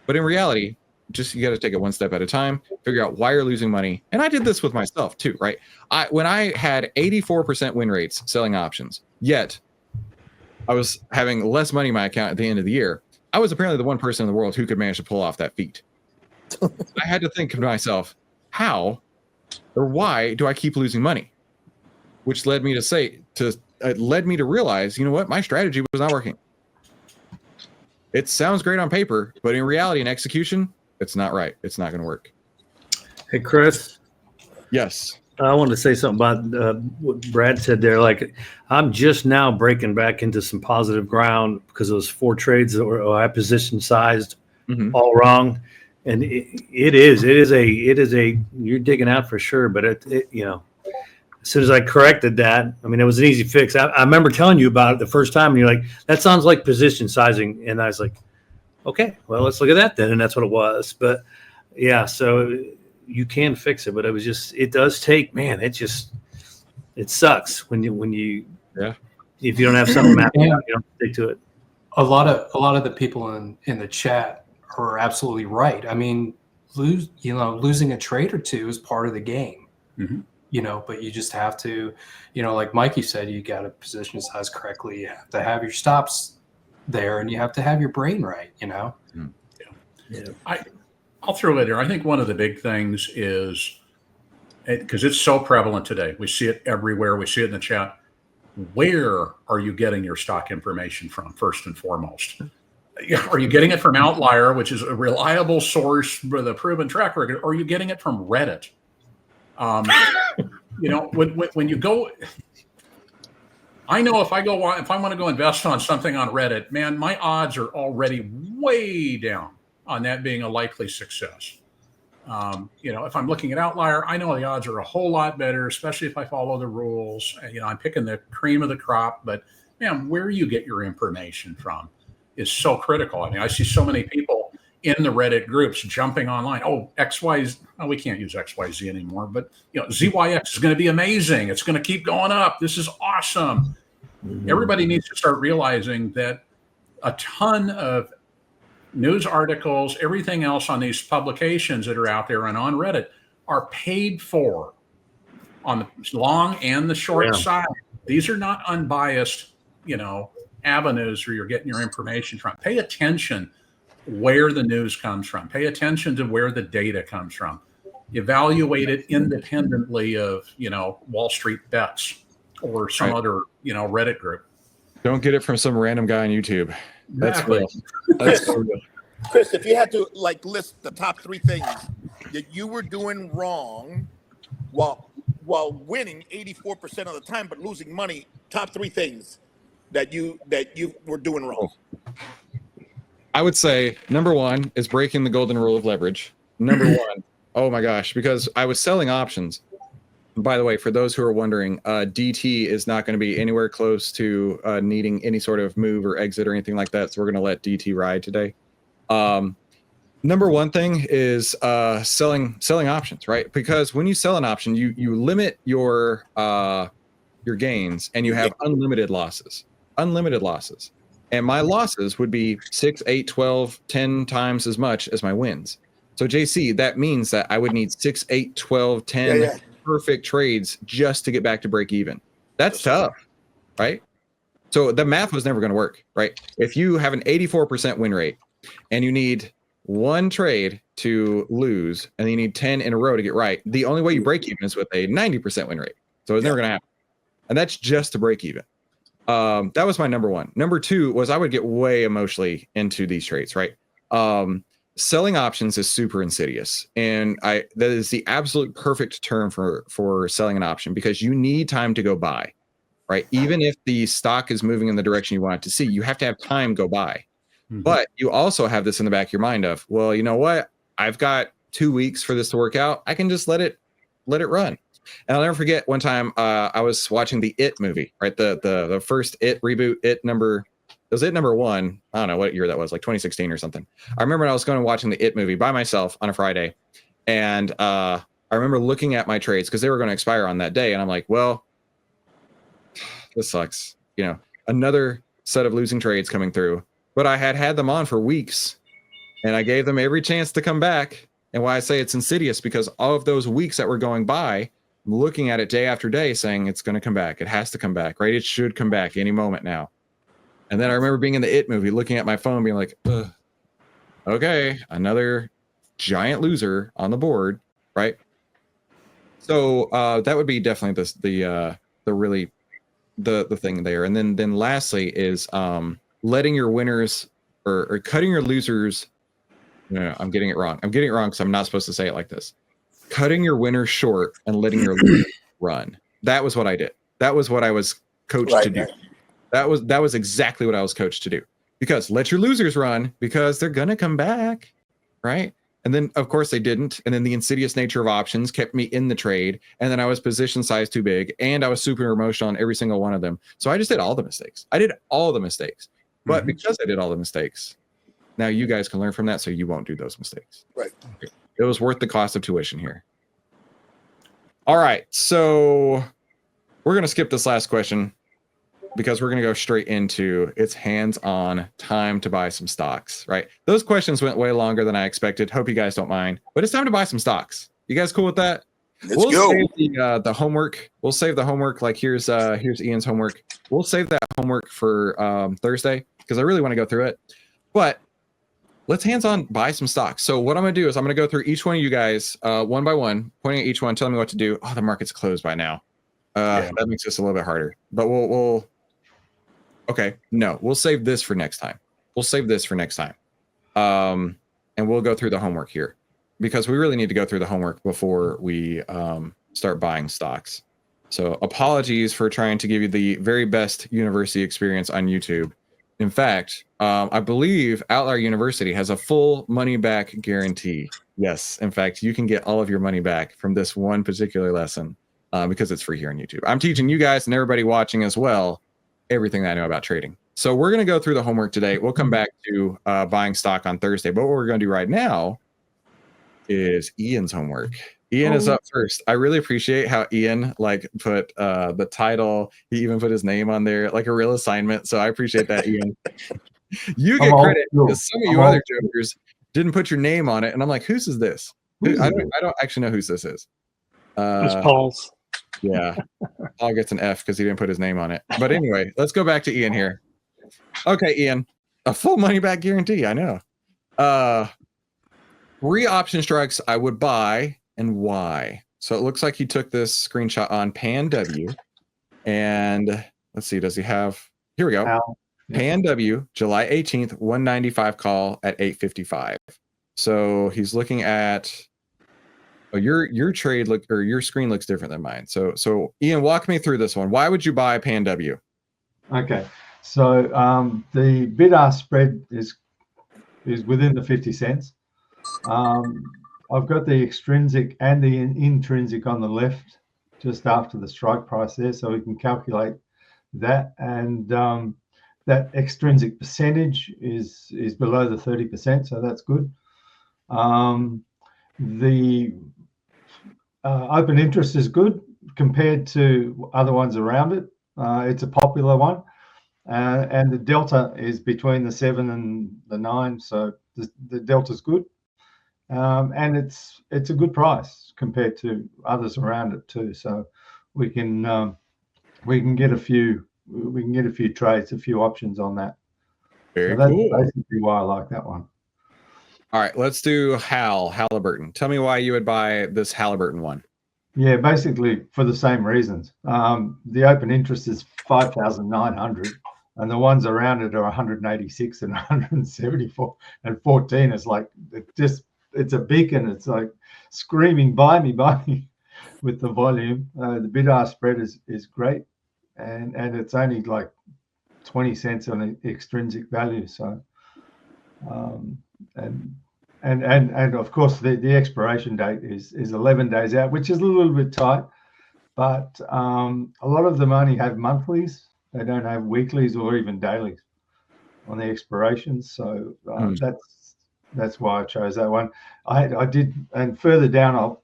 But in reality, you got to take it one step at a time, figure out why you're losing money. And I did this with myself too, right? When I had 84% win rates selling options, yet I was having less money in my account at the end of the year, I was apparently the one person in the world who could manage to pull off that feat. I had to think to myself, how or why do I keep losing money? Which led me to realize, you know what? My strategy was not working. It sounds great on paper, but in reality and execution, it's not right. It's not going to work. Hey, Chris. Yes. I wanted to say something about what Brad said there. Like, I'm just now breaking back into some positive ground because those 4 trades that I position sized all wrong. And it is you're digging out for sure. But it you know, as soon as I corrected that, I mean, it was an easy fix. I remember telling you about it the first time, and you're like, that sounds like position sizing. And I was like, okay, well, let's look at that then. And that's what it was. But yeah, so you can fix it, but it was just, it does take, man, it sucks when you, Yeah. if you don't have something mapped out, you don't stick to it. A lot of the people in the chat are absolutely right. I mean, losing a trade or two is part of the game, you know, but you just have to, you know, like Mikey said, you got to position size correctly. You have to have your stops there, and you have to have your brain right, you know? Yeah. I'll throw it there. I think one of the big things is, because it's so prevalent today, we see it everywhere. We see it in the chat. Where are you getting your stock information from, first and foremost? Are you getting it from OVTLYR, which is a reliable source with a proven track record? Or are you getting it from Reddit? You know, when you go, I know if I want to go invest on something on Reddit, man, my odds are already way down on that being a likely success. You know, if I'm looking at OVTLYR, I know the odds are a whole lot better, especially if I follow the rules. You know, I'm picking the cream of the crop, but man, where you get your information from is so critical. I mean, I see so many people in the Reddit groups jumping online. Oh, XYZ, oh, we can't use XYZ anymore, but you know, ZYX is going to be amazing. It's going to keep going up. This is awesome. Everybody needs to start realizing that a ton of news articles, everything else on these publications that are out there and on Reddit are paid for on the long and the short side. These are not unbiased, you know, avenues where you're getting your information from. Pay attention where the news comes from. Pay attention to where the data comes from. Evaluate it independently of, you know, Wall Street Bets or some other, you know, Reddit group. Don't get it from some random guy on YouTube. That's real. That's real. Chris, if you had to like list the top 3 things that you were doing wrong while winning 84% of the time but losing money, top 3 things that you were doing wrong. I would say number 1 is breaking the golden rule of leverage. Number 1, oh my gosh, because I was selling options. By the way, for those who are wondering, DT is not going to be anywhere close to needing any sort of move or exit or anything like that. So we're going to let DT ride today. Number 1 thing is selling options, right? Because when you sell an option, you limit your gains and you have unlimited losses. And my losses would be 6, 8, 12, 10 times as much as my wins. So JC, that means that I would need 6, 8, 12, 10 perfect trades just to get back to break even. That's tough, right? So the math was never going to work, right? If you have an 84% win rate and you need 1 trade to lose and you need 10 in a row to get right, the only way you break even is with a 90% win rate. So it's never going to happen. And that's just to break even. That was my number 1. Number 2 was I would get way emotionally into these trades, right? Selling options is super insidious, and that is the absolute perfect term for selling an option, because you need time to go buy, right? Even if the stock is moving in the direction you want it to see, you have to have time go buy. But you also have this in the back of your mind of, well, you know what? I've got 2 weeks for this to work out. I can just let it run. And I'll never forget one time I was watching the It movie, right? The first It reboot, It number 1. I don't know what year that was, like 2016 or something. I remember I was going and watching the It movie by myself on a Friday. And I remember looking at my trades because they were going to expire on that day. And I'm like, well, this sucks. You know, another set of losing trades coming through. But I had them on for weeks and I gave them every chance to come back. And why I say it's insidious, because all of those weeks that were going by, I'm looking at it day after day saying it's going to come back. It has to come back, right? It should come back any moment now. And then I remember being in the It movie, looking at my phone, being like, okay, another giant loser on the board, right? So that would be definitely the thing there. And then lastly is letting your winners or cutting your losers. No, I'm getting it wrong. I'm getting it wrong because I'm not supposed to say it like this. Cutting your winners short and letting your losers run. That was what I did. That was what I was coached to do. That was exactly what I was coached to do. Because let your losers run, because they're gonna come back, right? And then, of course, they didn't. And then the insidious nature of options kept me in the trade. And then I was position size too big. And I was super emotional on every single one of them. So I just did all the mistakes. I did all the mistakes. But because I did all the mistakes, now you guys can learn from that so you won't do those mistakes. Right. It was worth the cost of tuition here. All right. So we're going to skip this last question because we're going to go straight into it's hands-on time to buy some stocks, right? Those questions went way longer than I expected. Hope you guys don't mind, but it's time to buy some stocks. You guys cool with that? Let's go. Save the homework. We'll save the homework. Like here's Ian's homework. We'll save that homework for Thursday because I really want to go through it. But let's hands-on buy some stocks. So what I'm going to do is I'm going to go through each one of you guys one by one, pointing at each one, telling me what to do. Oh, the market's closed by now. That makes this a little bit harder. But we'll okay. No, we'll save this for next time. We'll save this for next time. And we'll go through the homework here because we really need to go through the homework before we start buying stocks. So apologies for trying to give you the very best university experience on YouTube. In fact, I believe OVTLYR University has a full money back guarantee. Yes, in fact, you can get all of your money back from this one particular lesson because it's free here on YouTube. I'm teaching you guys and everybody watching as well everything that I know about trading. So we're going to go through the homework today. We'll come back to buying stock on Thursday. But what we're going to do right now is Ian's homework. Ian is up first. I really appreciate how Ian put the title. He even put his name on there, like a real assignment. So I appreciate that, Ian. You get credit because some of you other jokers didn't put your name on it, and I'm like, whose is this? I don't actually know whose this is. It's Paul's. Yeah, Paul gets an F because he didn't put his name on it. But anyway, let's go back to Ian here. Okay, Ian, a full money back guarantee. I know. 3 option strikes I would buy and why. So it looks like he took this screenshot on Pan W. And let's see, does he have? Here we go. Pan W, July 18th, 195 call at 8:55. So he's looking at. Oh, your trade your screen looks different than mine. So Ian, walk me through this one. Why would you buy Pan W? Okay, so the bid-ask spread is within the 50 cents. I've got the extrinsic and the intrinsic on the left, just after the strike price there, so we can calculate that. And that extrinsic percentage is below the 30%, so that's good. The open interest is good compared to other ones around it. It's a popular one, and the delta is between the 7 and the 9, so the delta is good, and it's a good price compared to others around it too. So we can get a few trades, a few options on that. Very so that's cool. basically why I like that one. All right, let's do Halliburton. Tell me why you would buy this Halliburton one. Yeah, basically for the same reasons. The open interest is 5,900, and the ones around it are 186 and 174, and 14 is like it's a beacon. It's like screaming, buy me, with the volume. The bid-ask spread is great, and it's only like 20 cents on the extrinsic value. So. And of course the expiration date is 11 days out, which is a little bit tight, but a lot of them only have monthlies. They don't have weeklies or even dailies on the expirations. So that's why I chose that one. I did, and further down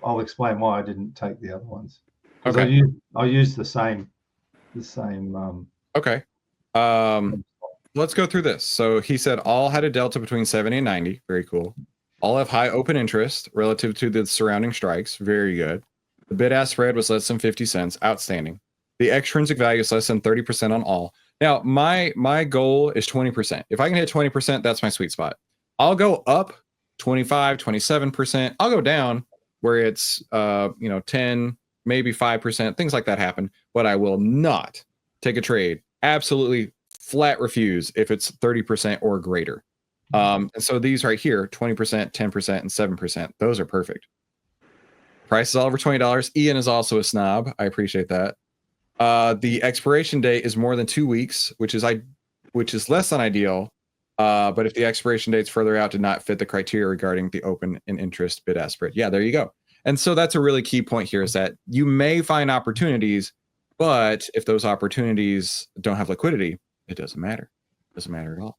I'll explain why I didn't take the other ones. Okay. I used the same. Okay. Let's go through this. So he said all had a delta between 70 and 90. Very cool. All have high open interest relative to the surrounding strikes. Very good. The bid-ask spread was less than 50 cents. Outstanding. The extrinsic value is less than 30% on all. Now, my goal is 20%. If I can hit 20%, that's my sweet spot. I'll go up 25, 27%. I'll go down where it's 10, maybe 5%. Things like that happen. But I will not take a trade. Absolutely flat refuse if it's 30% or greater. And so these right here, 20%, 10%, and 7%, those are perfect. Price is all over $20. Ian is also a snob. I appreciate that. The expiration date is more than 2 weeks, which is less than ideal. But if the expiration dates further out did not fit the criteria regarding the open and interest bid-ask spread. Yeah, there you go. And so that's a really key point here, is that you may find opportunities, but if those opportunities don't have liquidity, it doesn't matter. It doesn't matter at all.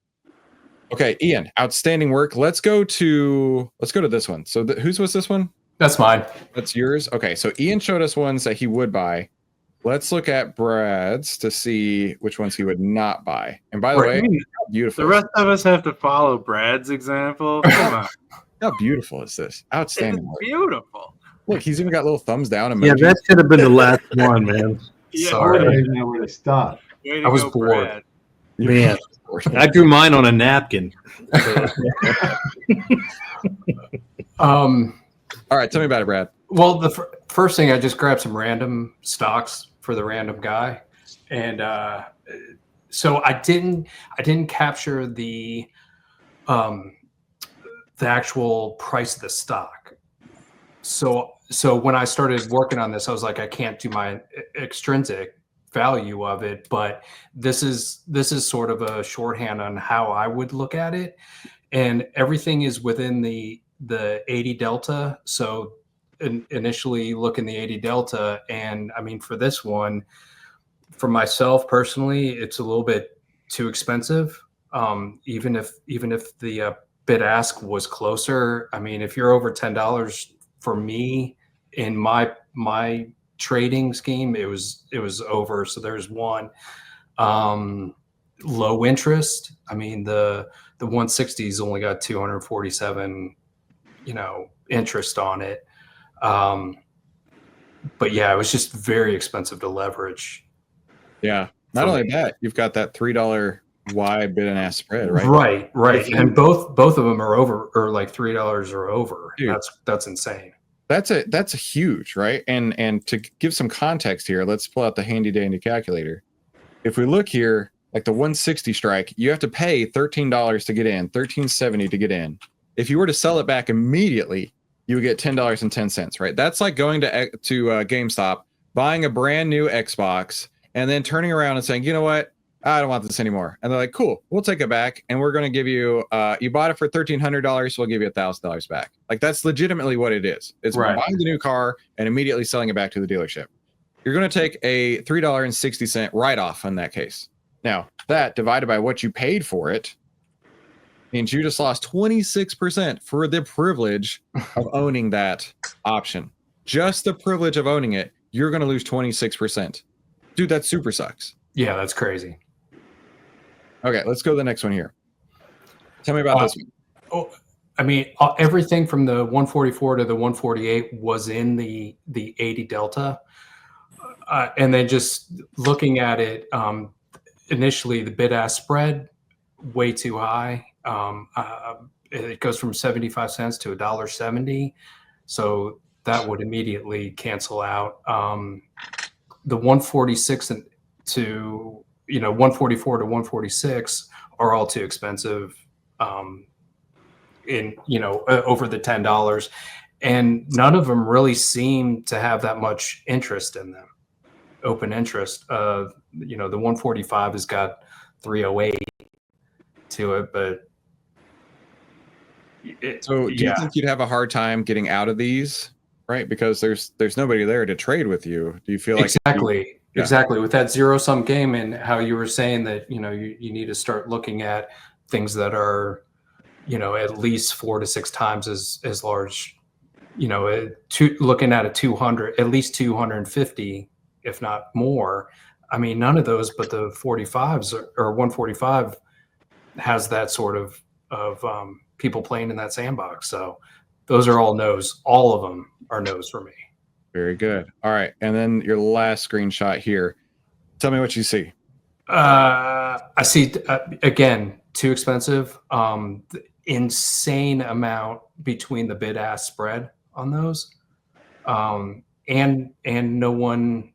Okay, Ian, outstanding work. Let's go to this one. So whose was this one? That's mine. That's yours. Okay, so Ian showed us ones that he would buy. Let's look at Brad's to see which ones he would not buy. And by the way, how beautiful. The rest of us have to follow Brad's example. Come on. How beautiful is this? Outstanding. It's beautiful. Look, he's even got little thumbs down. Yeah, Emojis. that should have been the last one, man. Yeah, I Sorry. don't even know where to start. Way to I was go, bored. Brad. Man, I drew mine on a napkin. All right, tell me about it, Brad. Well, the first thing, I just grabbed some random stocks for the random guy, and so I didn't capture the actual price of the stock. So when I started working on this, I was like, I can't do my extrinsic value of it, but this is sort of a shorthand on how I would look at it, and everything is within the 80 delta. So initially look in the 80 delta, and I mean, for this one, for myself personally, it's a little bit too expensive. Even if the bid ask was closer, I mean, if you're over $10 for me in my trading scheme, it was over. So there's one. Low interest, I mean, the 160's only got 247 interest on it. But yeah, it was just very expensive to leverage. Yeah. Not only that, you've got that $3 wide bid and ask spread, right? Right. And both of them are over, or like $3 or over. Dude, that's insane. That's huge, right? And to give some context here, let's pull out the handy dandy calculator. If we look here, like the 160 strike, you have to pay $13 to get in, $13.70 to get in. If you were to sell it back immediately, you would get $10.10, right? That's like going to GameStop, buying a brand new Xbox, and then turning around and saying, you know what? I don't want this anymore. And they're like, cool, we'll take it back. And we're going to give you, you bought it for $1,300. So we'll give you $1,000 back. Like, that's legitimately what it is. It's right. Buying the new car and immediately selling it back to the dealership. You're going to take a $3.60 write-off in that case. Now, that divided by what you paid for it means you just lost 26% for the privilege of owning that option. Just the privilege of owning it, you're going to lose 26%. Dude, that super sucks. Yeah, that's crazy. Okay, let's go to the next one here. Tell me about this one. Oh, I mean, everything from the 144 to the 148 was in the 80 delta. And then just looking at it, initially the bid-ask spread, way too high. It goes from 75 cents to $1.70. So that would immediately cancel out. The 146 to 144 to 146 are all too expensive over the $10, and none of them really seem to have that much interest in them, open interest. The 145 has got 308 to it, but do you think you'd have a hard time getting out of these, right? Because there's nobody there to trade with you. Do you feel like Exactly. With that zero-sum game, and how you were saying that, you need to start looking at things that are, at least 4 to 6 times as large, looking at a 200, at least 250, if not more. I mean, none of those, but the 45s or 145 has that sort of people playing in that sandbox. So those are all no's. All of them are no's for me. Very good. All right. And then your last screenshot here. Tell me what you see. I see, again, too expensive. The insane amount between the bid-ask spread on those. And no one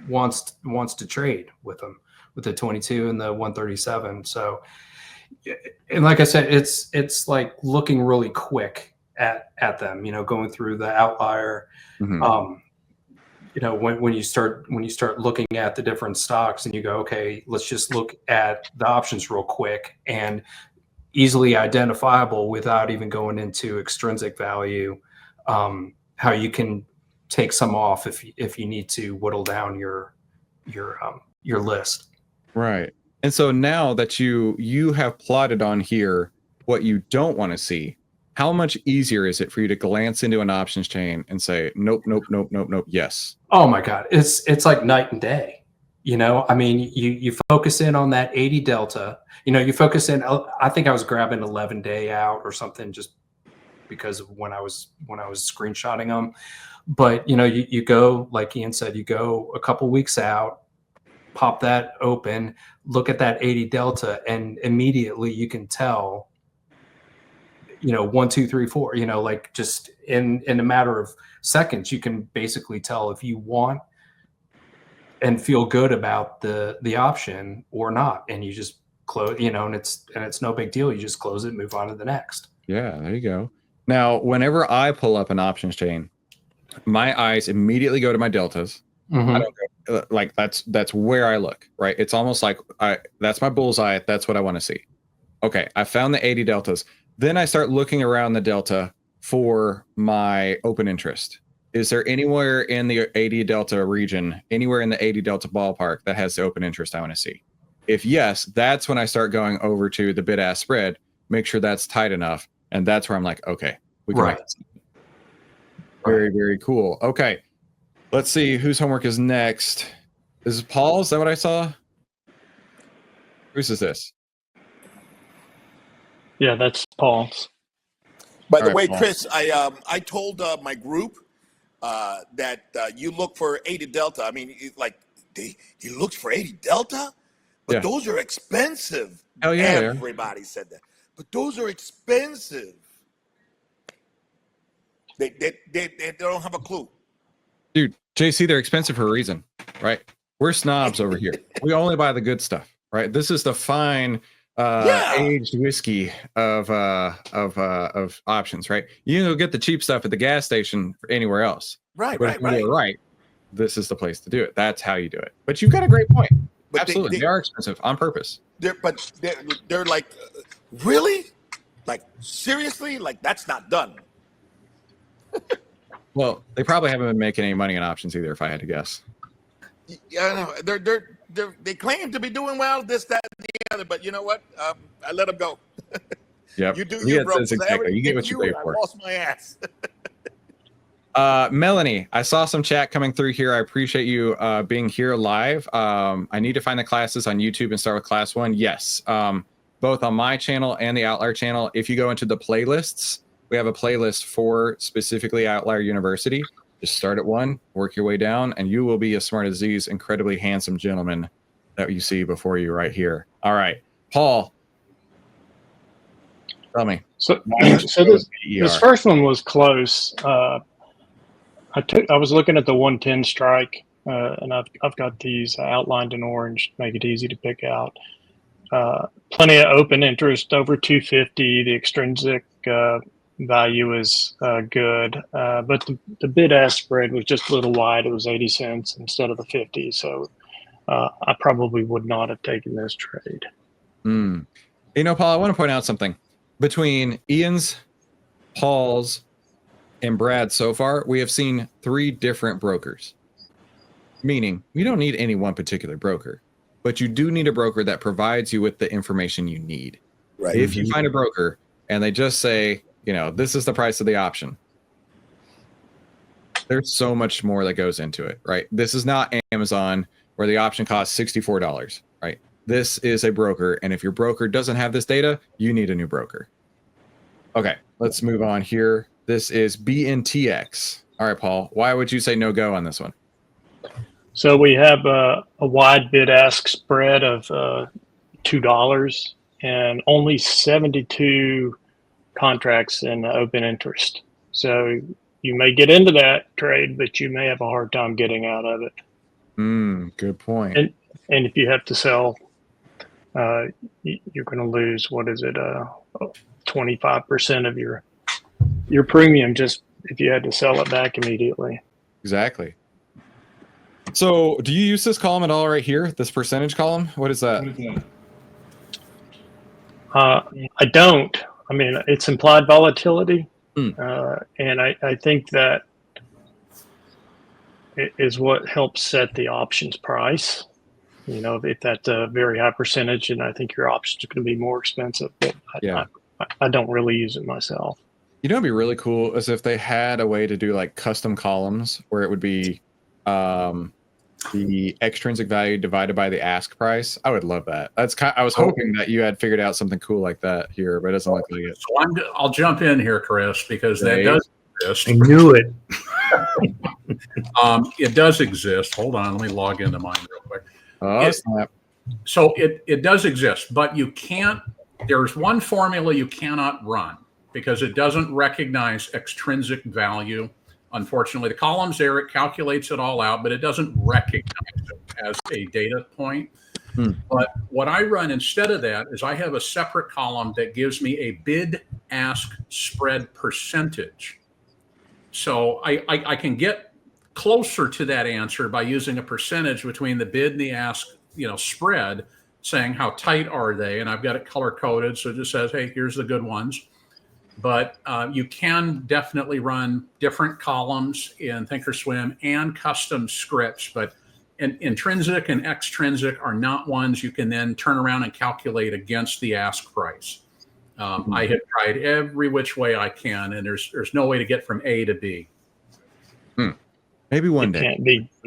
wants to trade with them, with the 22 and the 137. So, and like I said, it's like looking really quick at them, going through the OVTLYR. Mm-hmm. you know, when you start looking at the different stocks and you go, okay, let's just look at the options real quick and easily identifiable without even going into extrinsic value, how you can take some off if you need to whittle down your list. Right. And so now that you have plotted on here what you don't want to see, how much easier is it for you to glance into an options chain and say, nope, nope, nope, nope, nope, yes? Oh my God. It's like night and day. You know, I mean, you focus in on that 80 delta, you know, you focus in, I think I was grabbing 11 day out or something just because of when I was screenshotting them. But, you know, you go, like Ian said, you go a couple weeks out, pop that open, look at that 80 delta, and immediately you can tell, you know, 1, 2, 3, 4, you know, like just in a matter of seconds, you can basically tell if you want and feel good about the option or not. And you just close, you know, and it's no big deal. You just close it, move on to the next. Yeah, there you go. Now, whenever I pull up an options chain, my eyes immediately go to my deltas. Mm-hmm. I don't go, like that's where I look, right? It's almost like that's my bullseye. That's what I want to see. Okay, I found the 80 deltas. Then I start looking around the delta for my open interest. Is there anywhere in the 80 delta region, anywhere in the 80 delta ballpark that has the open interest I want to see? If yes, that's when I start going over to the bid-ask spread, make sure that's tight enough. And that's where I'm like, okay, we can make this. Very, very cool. Okay, let's see whose homework is next. This is Paul. Is that what I saw? Whose is this? Yeah, that's Paul's. By the right, way, Paul. Chris, I told my group that you look for 80 delta. I mean, he looks for 80 delta, but Yeah. those are expensive. Hell yeah, Everybody said that, but those are expensive. They don't have a clue. Dude, JC, they're expensive for a reason, right? We're snobs over here. We only buy the good stuff, right? This is the fine aged whiskey of options, right? You can go get the cheap stuff at the gas station anywhere else. Right, But if right, you do right. it right, this is the place to do it. That's how you do it. But you've got a great point. But Absolutely. They are expensive on purpose. They're like, really? Like, seriously? Like, that's not done. Well, they probably haven't been making any money on options either, if I had to guess. Yeah, I know. They claim to be doing well, this, that, and the other, but you know what? I let them go. Yep. You do Yeah, you, bro. that's exactly. You get what you pay I for. lost my ass. Melanie, I saw some chat coming through here. I appreciate you being here live. I need to find the classes on YouTube and start with class 1. Yes, both on my channel and the OVTLYR channel. If you go into the playlists, we have a playlist for specifically OVTLYR University. Just start at 1, work your way down, and you will be as smart as these incredibly handsome gentlemen that you see before you right here. All right, Paul, tell me. So this first one was close. I was looking at the 110 strike, and I've got these outlined in orange to make it easy to pick out. Plenty of open interest over 250. The extrinsic value is good, but the bid-ask spread was just a little wide. It was 80 cents instead of the 50. So I probably would not have taken this trade. You know, Paul, I want to point out something. Between Ian's, Paul's, and Brad so far, we have seen 3 different brokers. Meaning, you don't need any one particular broker, but you do need a broker that provides you with the information you need. Right. If you find a broker and they just say, you know, this is the price of the option, there's so much more that goes into it, right? This is not Amazon where the option costs $64, right? This is a broker, and if your broker doesn't have this data, you need a new broker. Okay, let's move on here. This is BNTX. All right, Paul, why would you say no go on this one? So we have a wide bid-ask spread of $2 and only 72 contracts in open interest. So you may get into that trade, but you may have a hard time getting out of it. Good point. And if you have to sell, you're going to lose, 25% of your premium just if you had to sell it back immediately. Exactly. So do you use this column at all right here? This percentage column? What is that? I don't. I mean, it's implied volatility. Mm. And I think that it is what helps set the options price. You know, if that's a very high percentage, and I think your options are going to be more expensive. But Yeah. I don't really use it myself. You know, it'd be really cool is if they had a way to do like custom columns where it would be the extrinsic value divided by the ask price. I would love that. That's I was hoping that you had figured out something cool like that here, but it doesn't look like it. So I'll jump in here, Chris, because that does exist. I knew it. It does exist. Hold on, let me log into mine real quick. Oh, snap. So it does exist, but you can't. There's one formula you cannot run because it doesn't recognize extrinsic value. Unfortunately, the column's there, it calculates it all out, but it doesn't recognize it as a data point. But what I run instead of that is I have a separate column that gives me a bid-ask spread percentage. So I can get closer to that answer by using a percentage between the bid and the ask, spread, saying how tight are they, and I've got it color coded, so it just says, hey, here's the good ones. But you can definitely run different columns in Thinkorswim and custom scripts, but intrinsic and extrinsic are not ones you can then turn around and calculate against the ask price. I have tried every which way I can, and there's no way to get from A to B. Maybe one day.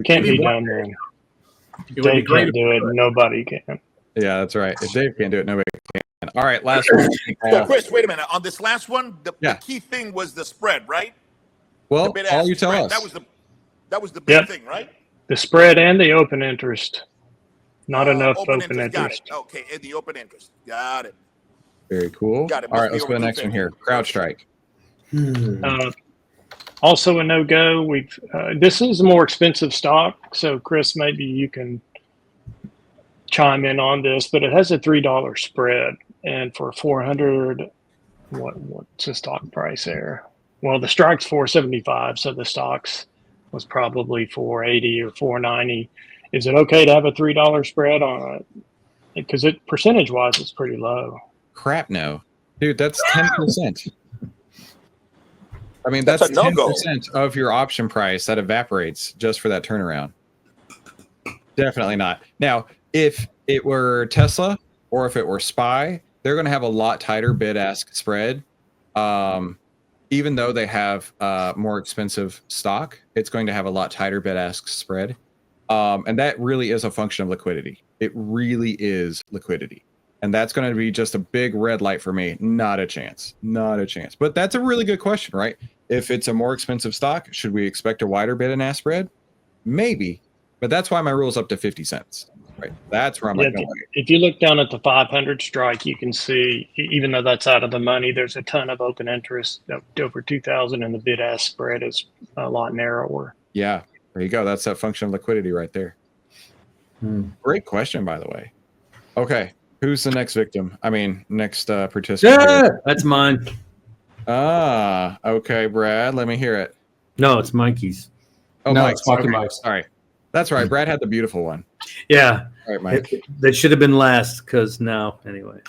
Can't be done there. Dave can't do it. Nobody can. Yeah, that's right. If Dave can't do it, nobody can. All right, last one. So, Chris, wait a minute. On this last one, the key thing was the spread, right? Well, all you tell us. That was the big thing, right? The spread and the open interest. Not enough open interest. Got it. Okay, and the open interest. Got it. Very cool. Got it. All right, let's go to the next one here. CrowdStrike. Also a no-go. This is a more expensive stock, so Chris, maybe you can chime in on this, but it has a $3 spread, and for 400, what's the stock price there? Well, the strike's 475, so the stocks was probably 480 or 490. Is it okay to have a $3 spread on it? Because percentage-wise, it's pretty low. Crap, no, dude, that's 10%. I mean, that's 10% of your option price that evaporates just for that turnaround. Definitely not. Now, if it were Tesla or if it were SPY, they're going to have a lot tighter bid-ask spread. Even though they have more expensive stock, it's going to have a lot tighter bid-ask spread. And that really is a function of liquidity. It really is liquidity. And that's going to be just a big red light for me. Not a chance. Not a chance. But that's a really good question, right? If it's a more expensive stock, should we expect a wider bid and ask spread? Maybe. But that's why my rule is up to 50 cents. Right. That's where I'm going. If you look down at the 500 strike, you can see, even though that's out of the money, there's a ton of open interest, over 2,000, and the bid-ask spread is a lot narrower. Yeah. There you go. That's that function of liquidity right there. Great question, by the way. Okay. Who's the next victim? I mean, next participant. Yeah, that's mine. Okay, Brad. Let me hear it. No, it's Mikey's. Oh, no, Mike. it's Mikey Mike's. Sorry. That's right. Brad had the beautiful one. Yeah. All right, Mike. That should have been last because now, anyway.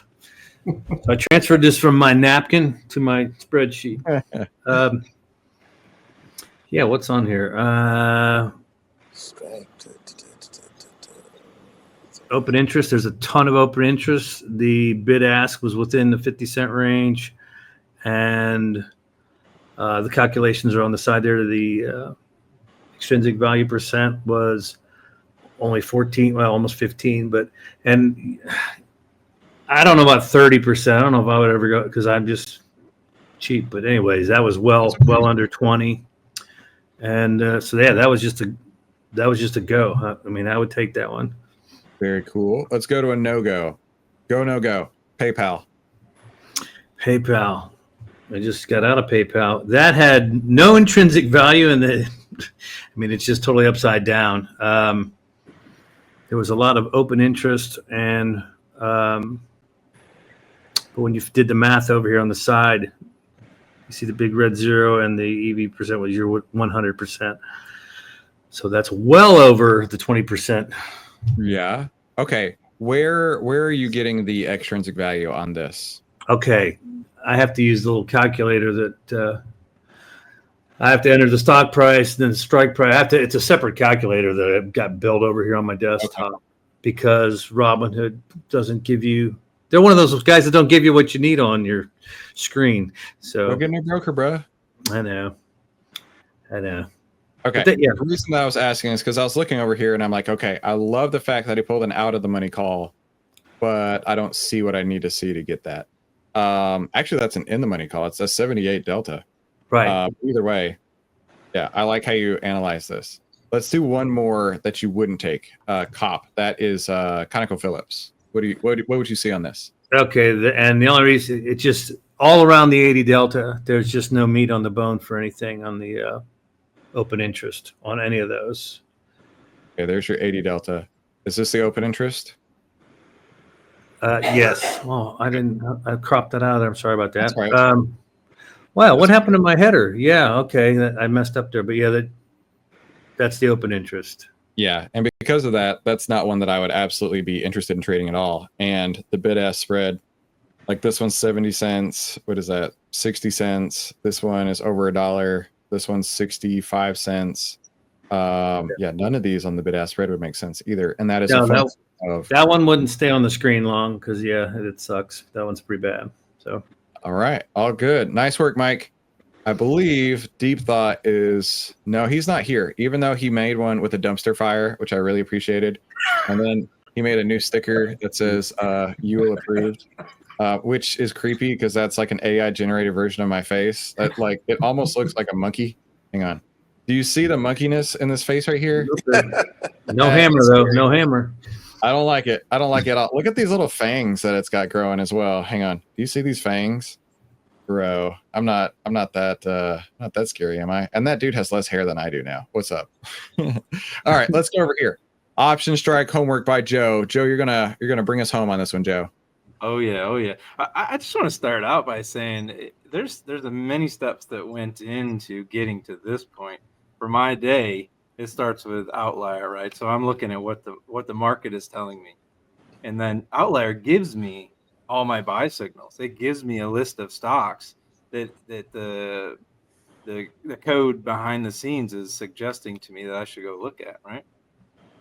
So I transferred this from my napkin to my spreadsheet. Yeah, what's on here? Open interest. There's a ton of open interest. The bid ask was within the 50-cent range, and the calculations are on the side there. The extrinsic value percent was only 14, well, almost 15, and I don't know about 30%. I don't know if I would ever go because I'm just cheap. But anyways, that was well under 20, and so yeah, that was just a go. I mean, I would take that one. Very cool. Let's go to a no-go. Go, no-go. PayPal. PayPal. I just got out of PayPal. That had no intrinsic value, and I mean, it's just totally upside down. There was a lot of open interest, and but when you did the math over here on the side, you see the big red zero, and the EV percent was your 100%. So that's well over the 20%. Yeah. Okay. Where are you getting the extrinsic value on this? Okay, I have to use the little calculator that I have to enter the stock price, then the strike price. It's a separate calculator that I've got built over here on my desktop because Robinhood doesn't give you. They're one of those guys that don't give you what you need on your screen. So Go get a new broker, bro. I know. Okay. But yeah. The reason that I was asking is because I was looking over here and I'm like, okay, I love the fact that he pulled an out of the money call, but I don't see what I need to see to get that. Actually, that's an in the money call. It's a 78 delta. Right. Either way, yeah, I like how you analyze this. Let's do one more that you wouldn't take. COP. That is ConocoPhillips. What would you see on this? Okay, and the only reason it's just all around the 80 delta. There's just no meat on the bone for anything on the open interest on any of those. Okay, there's your 80 delta. Is this the open interest? Yes. Oh, I cropped that out of there. I'm sorry about that. That's right. Wow, what happened to my header? Yeah, okay, I messed up there, but yeah, that's the open interest. Yeah, and because of that, that's not one that I would absolutely be interested in trading at all. And the bid-ask spread, like this one's 70 cents. What is that? 60 cents. This one is over $1. This one's 65 cents. Yeah, none of these on the bid-ask spread would make sense either. And that is that one wouldn't stay on the screen long because yeah, it sucks. That one's pretty bad. So all right, all good. Nice work, Mike. I believe Deep Thought is no, he's not here, even though he made one with a dumpster fire, which I really appreciated. And then he made a new sticker that says "You will approved," which is creepy because that's like an AI generated version of my face. That like it almost looks like a monkey. Hang on. Do you see the monkeyness in this face right here? No hammer though. No hammer. I don't like it. I don't like it at all. Look at these little fangs that it's got growing as well. Hang on. Do you see these fangs? Bro, I'm not that scary, am I? And that dude has less hair than I do now. What's up? All right, let's go over here. Option strike homework by Joe. Joe, you're gonna bring us home on this one, Joe. Oh yeah. I just want to start out by saying there's many steps that went into getting to this point. For my day, it starts with OVTLYR, right? So I'm looking at what the market is telling me, and then OVTLYR gives me all my buy signals. It gives me a list of stocks that the code behind the scenes is suggesting to me that I should go look at, right?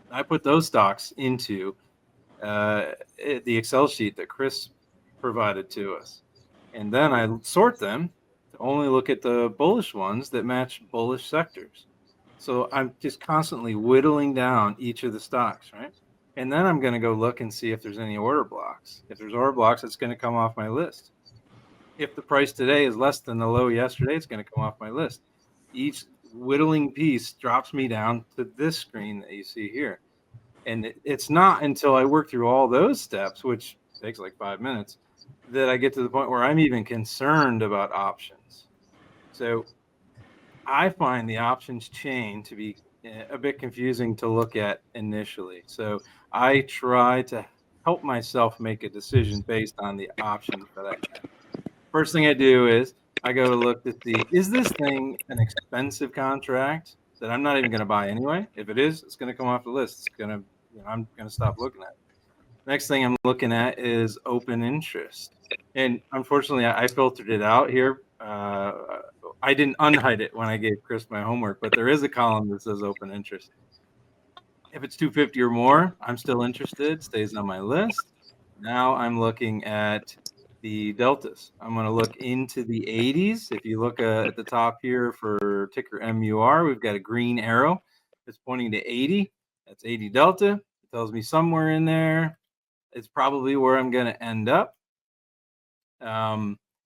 I put those stocks into the Excel sheet that Chris provided to us. And then I sort them to only look at the bullish ones that match bullish sectors. So I'm just constantly whittling down each of the stocks, right? And then I'm going to go look and see if there's any order blocks. If there's order blocks, it's going to come off my list. If the price today is less than the low yesterday, it's going to come off my list. Each whittling piece drops me down to this screen that you see here. And it's not until I work through all those steps, which takes like 5 minutes, that I get to the point where I'm even concerned about options. So I find the options chain to be a bit confusing to look at initially. So I try to help myself make a decision based on the options that I have. First thing I do is I go to look to see, is this thing an expensive contract that I'm not even going to buy anyway? If it is, it's going to come off the list. I'm going to stop looking at it. Next thing I'm looking at is open interest. And unfortunately, I filtered it out here. I didn't unhide it when I gave Chris my homework, but there is a column that says open interest. If it's 250 or more, I'm still interested, stays on my list. Now I'm looking at the deltas. I'm going to look into the 80s. If you look at the top here for ticker MUR, we've got a green arrow that's pointing to 80. That's 80 delta. It tells me somewhere in there, it's probably where I'm going to end up.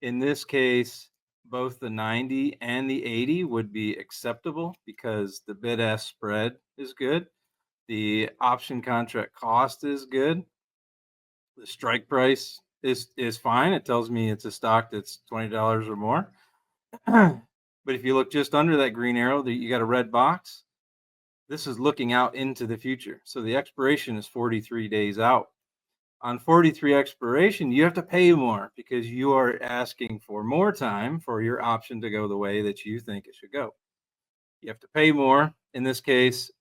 In this case, both the 90 and the 80 would be acceptable because the bid-ask spread is good. The option contract cost is good. The strike price is fine. It tells me it's a stock that's $20 or more. But if you look just under that green arrow, you got a red box. This is looking out into the future. So the expiration is 43 days out. On 43 expiration, you have to pay more because you are asking for more time for your option to go the way that you think it should go. You have to pay more. In this case,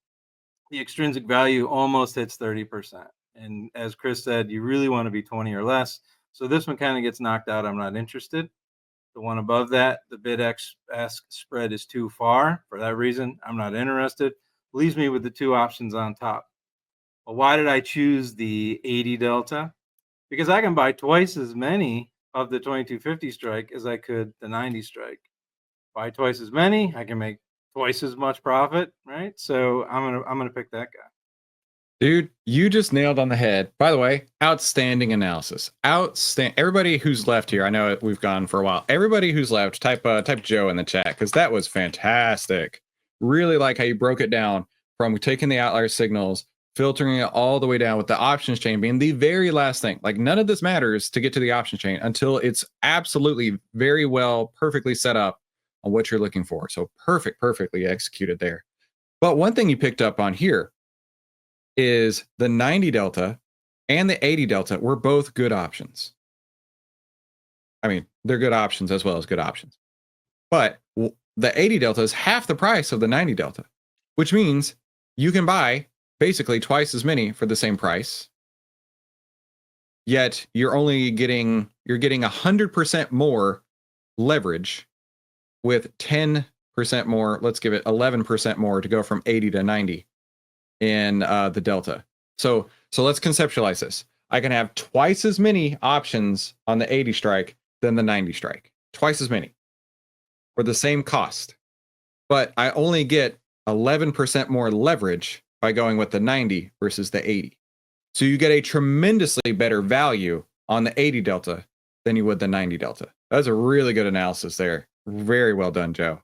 the extrinsic value almost hits 30%. And as Chris said, you really want to be 20 or less. So this one kind of gets knocked out. I'm not interested. The one above that, the bid-ask spread is too far. For that reason, I'm not interested. Leaves me with the two options on top. Well, why did I choose the 80 delta? Because I can buy twice as many of the 2250 strike as I could the 90 strike. Buy twice as many, I can make twice as much profit, right? So I'm gonna pick that guy. Dude, you just nailed on the head. By the way, outstanding analysis. Everybody who's left here, I know we've gone for a while. Everybody who's left, type Joe in the chat, because that was fantastic. Really like how you broke it down from taking the outlier signals, filtering it all the way down with the options chain being the very last thing. Like none of this matters to get to the options chain until it's absolutely very well, perfectly set up on what you're looking for. So perfectly executed there. But one thing you picked up on here is the 90 delta and the 80 delta were both good options. I mean, they're good options as well as good options. But the 80 delta is half the price of the 90 delta, which means you can buy basically twice as many for the same price. Yet you're getting 100% more leverage with 10% more, let's give it 11% more to go from 80 to 90 in the delta. So let's conceptualize this. I can have twice as many options on the 80 strike than the 90 strike. Twice as many for the same cost. But I only get 11% more leverage by going with the 90 versus the 80. So you get a tremendously better value on the 80 delta than you would the 90 delta. That's a really good analysis there. Very well done, Joe.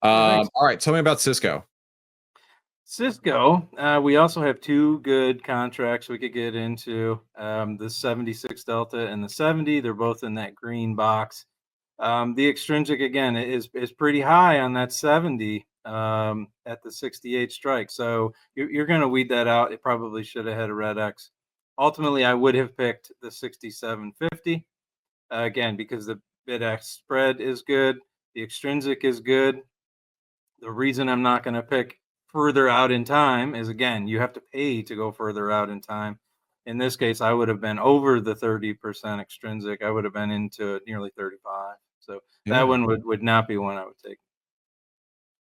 All right, tell me about Cisco. Cisco, we also have two good contracts we could get into. The 76 delta and the 70, they're both in that green box. The extrinsic, again, is pretty high on that 70 at the 68 strike. So you're going to weed that out. It probably should have had a red X. Ultimately, I would have picked the 6750, again, because the bid-ask spread is good. The extrinsic is good. The reason I'm not going to pick further out in time is, again, you have to pay to go further out in time. In this case, I would have been over the 30% extrinsic. I would have been into nearly 35. So that one would not be one I would take.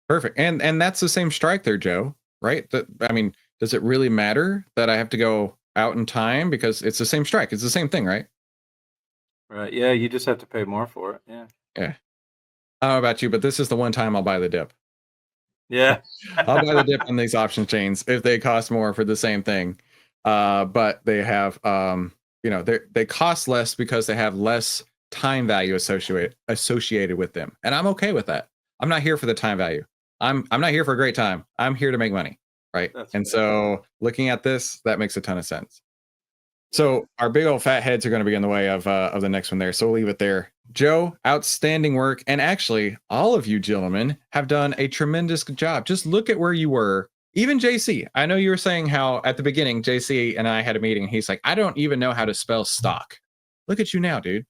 Perfect. And that's the same strike there, Joe, right? I mean, does it really matter that I have to go out in time? Because it's the same strike. It's the same thing, right? Right. Yeah, you just have to pay more for it. Yeah. Yeah. I don't know about you, but this is the one time I'll buy the dip. Yeah. I'll buy the dip on these option chains if they cost more for the same thing. But they have, they cost less because they have less time value associated with them. And I'm okay with that. I'm not here for the time value. I'm not here for a great time. I'm here to make money. Right. So looking at this, that makes a ton of sense. So our big old fat heads are going to be in the way of the next one there. So we'll leave it there. Joe, outstanding work. And actually, all of you gentlemen have done a tremendous job. Just look at where you were. Even JC, I know you were saying how at the beginning, JC and I had a meeting. He's like, I don't even know how to spell stock. Look at you now, dude.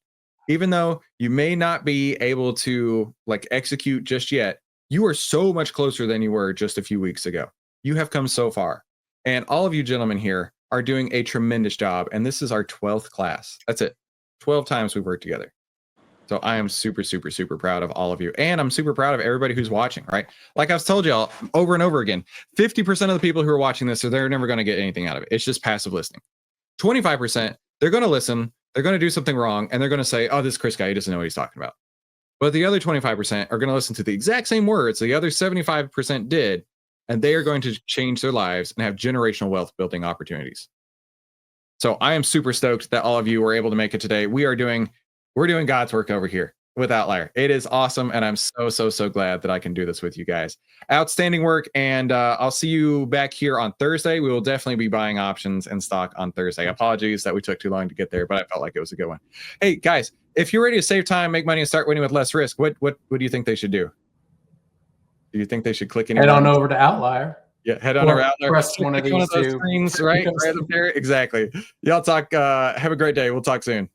Even though you may not be able to execute just yet, you are so much closer than you were just a few weeks ago. You have come so far. And all of you gentlemen here are doing a tremendous job. And this is our 12th class. That's it. 12 times we've worked together. So I am super, super, super proud of all of you. And I'm super proud of everybody who's watching, right? Like I've told y'all over and over again, 50% of the people who are watching this, they're never going to get anything out of it. It's just passive listening. 25%, they're going to listen, they're going to do something wrong, and they're going to say, oh, this Chris guy, he doesn't know what he's talking about. But the other 25% are going to listen to the exact same words the other 75% did, and they are going to change their lives and have generational wealth building opportunities. So I am super stoked that all of you were able to make it today. We're doing God's work over here with OVTLYR. It is awesome, and I'm so glad that I can do this with you guys. Outstanding work, and I'll see you back here on Thursday. We will definitely be buying options and stock on Thursday. Apologies that we took too long to get there, but I felt like it was a good one. Hey, guys, if you're ready to save time, make money, and start winning with less risk, what do you think they should do? Do you think they should click any Head on buttons? over to OVTLYR. Yeah, head on over to OVTLYR. Press one of these screens, right up there. Exactly. Y'all talk. Have a great day. We'll talk soon.